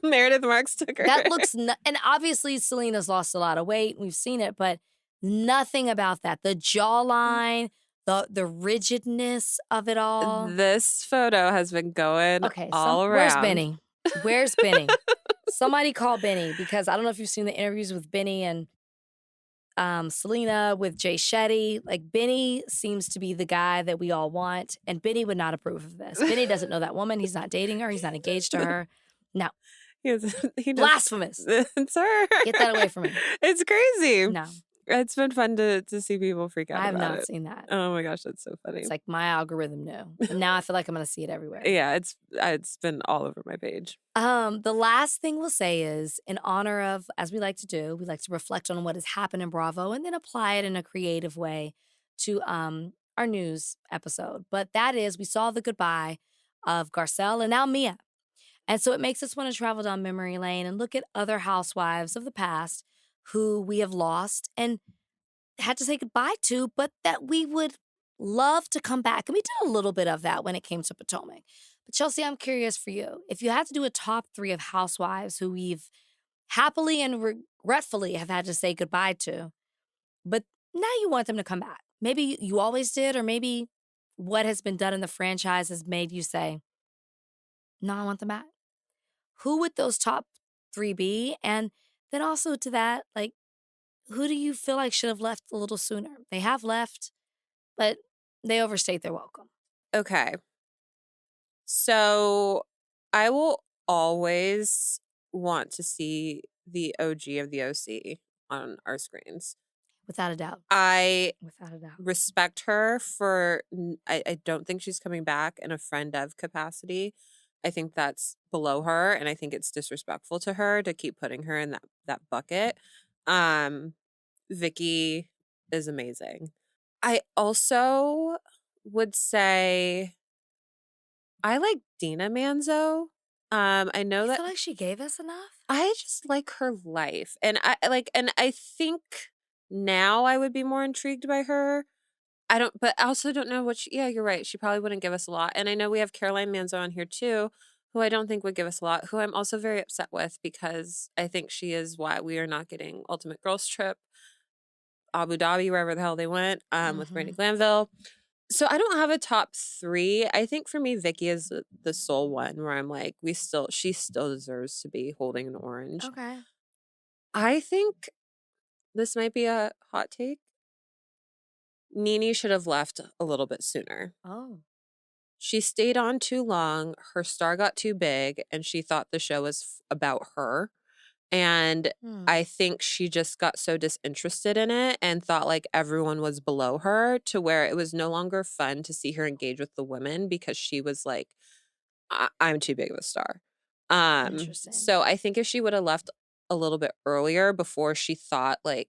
Meredith Marks took her. That looks, and obviously Selena's lost a lot of weight. We've seen it, but nothing about that. The jawline, the rigidness of it all. This photo has been going all around. Where's Benny? Where's Benny? Somebody call Benny because I don't know if you've seen the interviews with Benny and Selena with Jay Shetty. Like, Benny seems to be the guy that we all want, and Benny would not approve of this. Benny doesn't know that woman. He's not dating her. He's not engaged to her. No. He blasphemous. It's her. Get that away from me. It's crazy. No. It's been fun to see people freak out. I have about not it. seen that. Oh my gosh, that's so funny. It's like my algorithm knew. And now I feel like I'm going to see it everywhere. Yeah, it's been all over my page. The last thing we'll say is, in honor of, as we like to do, we like to reflect on what has happened in Bravo and then apply it in a creative way to our news episode. But that is, we saw the goodbye of Garcelle and now Mia. And so it makes us want to travel down memory lane and look at other housewives of the past who we have lost and had to say goodbye to, but that we would love to come back. And we did a little bit of that when it came to Potomac. But Chelsea, I'm curious for you. If you had to do a top 3 of housewives who we've happily and regretfully have had to say goodbye to, but now you want them to come back. Maybe you always did, or maybe what has been done in the franchise has made you say, no, I want them back. Who would those top 3 be? And then also to that, like, who do you feel like should have left a little sooner? They have left, but they overstayed their welcome. Okay. So I will always want to see the OG of the OC on our screens. Without a doubt. Without a doubt. Respect her for, I don't think she's coming back in a friend of capacity. I think that's below her, and I think it's disrespectful to her to keep putting her in that bucket. Vicky is amazing. I also would say I like Dina Manzo. I know that feel like she gave us enough. I just like her life, and I think now I would be more intrigued by her. But I also don't know what yeah, you're right. She probably wouldn't give us a lot. And I know we have Caroline Manzo on here too, who I don't think would give us a lot, who I'm also very upset with because I think she is why we are not getting Ultimate Girls Trip, Abu Dhabi, wherever the hell they went, with Brandy Glanville. So I don't have a top 3. I think for me, Vicky is the sole one where I'm like, she still deserves to be holding an orange. Okay. I think this might be a hot take. Nene should have left a little bit sooner. Oh. She stayed on too long. Her star got too big, and she thought the show was about her. And I think she just got so disinterested in it and thought like everyone was below her, to where it was no longer fun to see her engage with the women because she was like, I'm too big of a star. Interesting. So I think if she would have left a little bit earlier, before she thought like,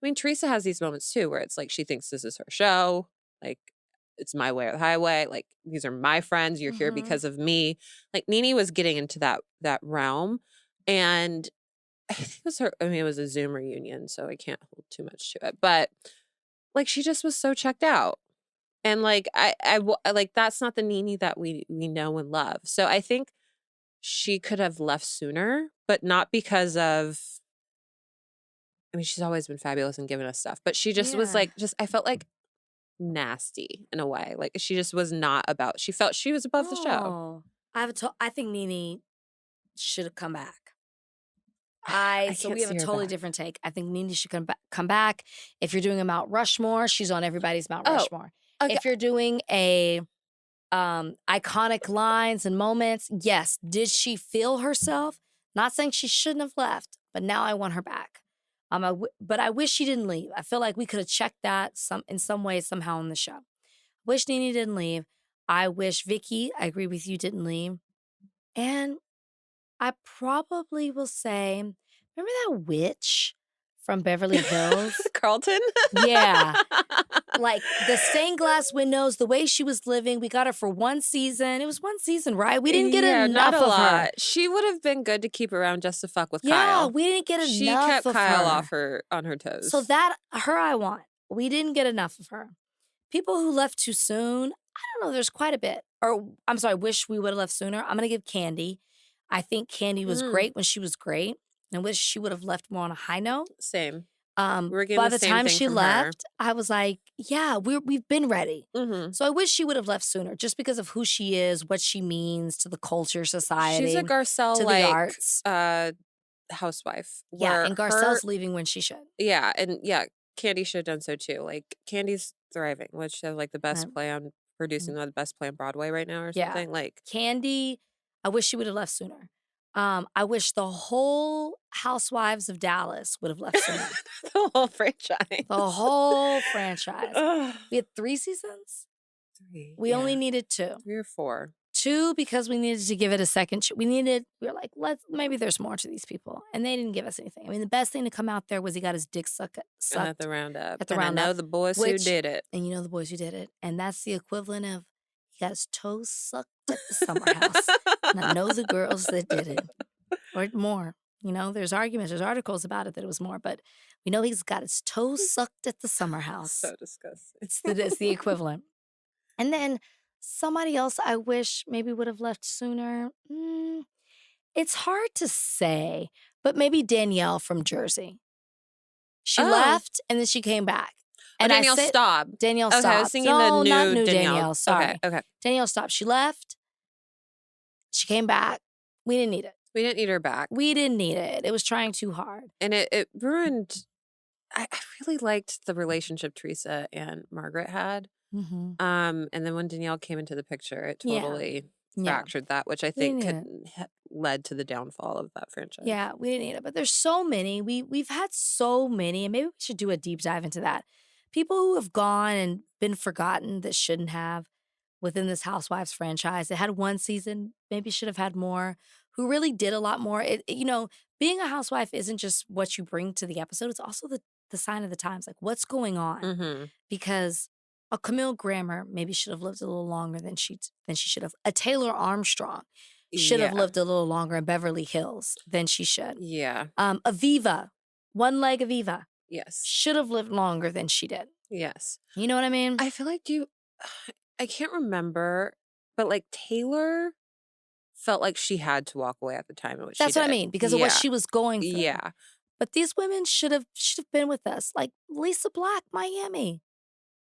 I mean, Teresa has these moments too where it's like she thinks this is her show. Like, it's my way or the highway. Like, these are my friends. You're here because of me. Like, Nene was getting into that realm. And I think it was her. I mean, it was a Zoom reunion, so I can't hold too much to it. But like, she just was so checked out. And like, like, that's not the Nene that we know and love. So I think she could have left sooner, but not because of, I mean, she's always been fabulous and given us stuff, but she just was like, I felt like nasty in a way. Like, she just was not about, she felt she was above the show. I think Nene should have come back. So we have a totally different take. I think Nene should come back. If you're doing a Mount Rushmore, she's on everybody's Mount Rushmore. Okay. If you're doing a iconic lines and moments, yes. Did she feel herself? Not saying she shouldn't have left, but now I want her back. But I wish she didn't leave. I feel like we could have checked that in some way, somehow in the show. Wish Nene didn't leave. I wish Vicky, I agree with you, didn't leave. And I probably will say, remember that witch from Beverly Hills? Carlton? Yeah. Like the stained glass windows, the way she was living. We got her for one season. It was one season, right? We didn't get enough of her. She would have been good to keep around just to fuck with Kyle. Yeah, we didn't get enough of her. She kept Kyle on her toes. So her I want. We didn't get enough of her. People who left too soon, I don't know, there's quite a bit. Or I'm sorry, wish we would have left sooner. I'm going to give Candy. I think Candy was great when she was great. I wish she would have left more on a high note. Same. By the time she left, I was like, yeah, we've been ready. So I wish she would have left sooner, just because of who she is, what she means to the culture, society. She's a Garcelle, to the arts. Housewife. Yeah, and Garcelle's leaving when she should. Yeah, and yeah, Candy should have done so too. Like, Candy's thriving, which has like the best play on producing the best play on Broadway right now or something. Like, Candy, I wish she would have left sooner. I wish the whole Housewives of Dallas would have left sooner. The whole franchise. The whole franchise. We had 3 seasons? 3. We only needed 2. 3 or 4. 2 because we needed to give it a second. We were like, maybe there's more to these people. And they didn't give us anything. I mean, the best thing to come out there was he got his dick sucked at the roundup. I know the boys who did it. And you know the boys who did it. And that's the equivalent of he got his toes sucked at the summer house. And I know the girls that did it. Or more. You know, there's arguments, there's articles about it that it was more. But we know he's got his toes sucked at the summer house. So disgusting. It's the equivalent. And then somebody else I wish maybe would have left sooner. It's hard to say, but maybe Danielle from Jersey. She left and then she came back. And Danielle Staub. Danielle Staub. I was thinking the new not new Danielle. Sorry. Okay. Danielle Staub. She left. She came back. We didn't need it. We didn't need her back. We didn't need it. It was trying too hard. And it ruined. I really liked the relationship Teresa and Margaret had. And then when Danielle came into the picture, it totally fractured that, which I think led to the downfall of that franchise. Yeah, we didn't need it. But there's so many. We've had so many, and maybe we should do a deep dive into that. People who have gone and been forgotten that shouldn't have within this Housewives franchise. It had 1 season, maybe should have had more, who really did a lot more. Being a housewife isn't just what you bring to the episode. It's also the sign of the times, like what's going on. Because a Camille Grammer maybe should have lived a little longer than she should have. A Taylor Armstrong should have lived a little longer in Beverly Hills than she should. Yeah. Aviva, one leg Aviva. Yes. Should have lived longer than she did. Yes. You know what I mean? I feel like I can't remember, but like Taylor felt like she had to walk away at the time. That's what I mean, because of what she was going through. Yeah. But these women should have been with us. Like Lisa Black, Miami.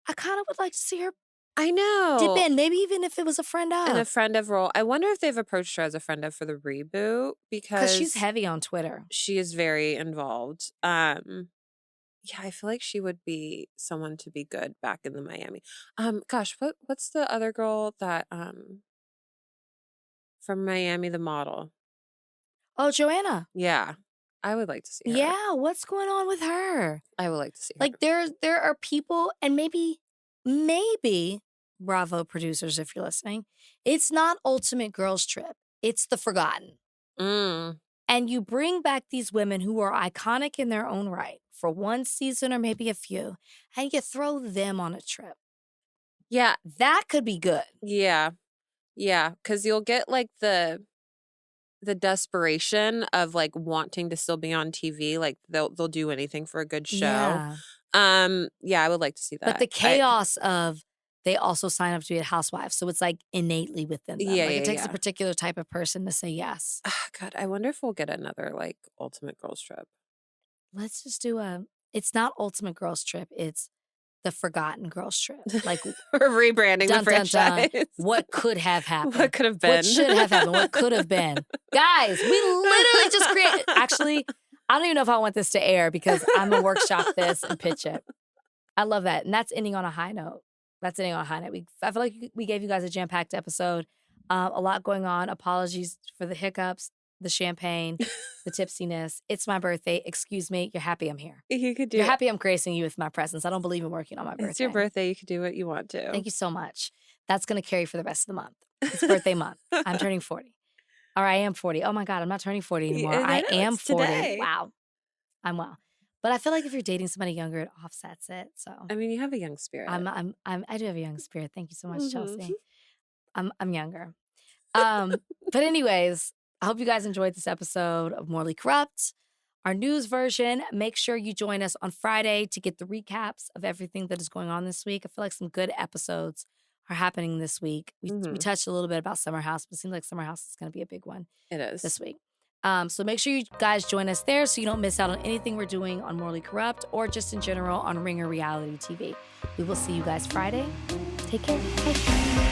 I kind of would like to see her I know. dip in, maybe even if it was a friend of. And a friend of role. I wonder if they've approached her as a friend of for the reboot because she's heavy on Twitter. She is very involved. Yeah, I feel like she would be someone to be good back in the Miami. Gosh, what's the other girl that from Miami, the model? Oh, Joanna. Yeah. I would like to see her. Yeah, what's going on with her? I would like to see her. Like there are people, and maybe Bravo producers, if you're listening, it's not Ultimate Girls Trip. It's The Forgotten. And you bring back these women who are iconic in their own right for one season or maybe a few, and you throw them on a trip. Yeah. That could be good. Yeah. Yeah. Because you'll get like the desperation of like wanting to still be on TV. Like they'll do anything for a good show. Yeah. Yeah, I would like to see that. But the chaos of they also sign up to be a housewife. So it's like innately within them. Yeah, like it takes a particular type of person to say yes. God, I wonder if we'll get another like Ultimate Girls Trip. Let's just do it's not Ultimate Girls Trip. It's The Forgotten Girls Trip. Like we're rebranding the franchise. Dun. What could have happened? What could have been? What should have happened? What could have been? Guys, we literally just created. Actually, I don't even know if I want this to air because I'm gonna workshop this and pitch it. I love that, and that's ending on a high note. I feel like we gave you guys a jam-packed episode. A lot going on. Apologies for the hiccups, the champagne, the tipsiness. It's my birthday. Excuse me. You're happy I'm here. You're happy I'm gracing you with my presence. I don't believe in working on my birthday. It's your birthday. You can do what you want to. Thank you so much. That's going to carry for the rest of the month. It's birthday month. I'm turning 40. Or I am 40. Oh, my God. I'm not turning 40 anymore. I am 40. Today. Wow. I'm well. But I feel like if you're dating somebody younger, it offsets it. So I mean, you have a young spirit. I do have a young spirit. Thank you so much, Chelsea. I'm younger. But anyways, I hope you guys enjoyed this episode of Morally Corrupt. Our news version. Make sure you join us on Friday to get the recaps of everything that is going on this week. I feel like some good episodes are happening this week. We touched a little bit about Summer House, but it seems like Summer House is going to be a big one. It is this week. So make sure you guys join us there so you don't miss out on anything we're doing on Morally Corrupt or just in general on Ringer Reality TV. We will see you guys Friday. Take care. Bye.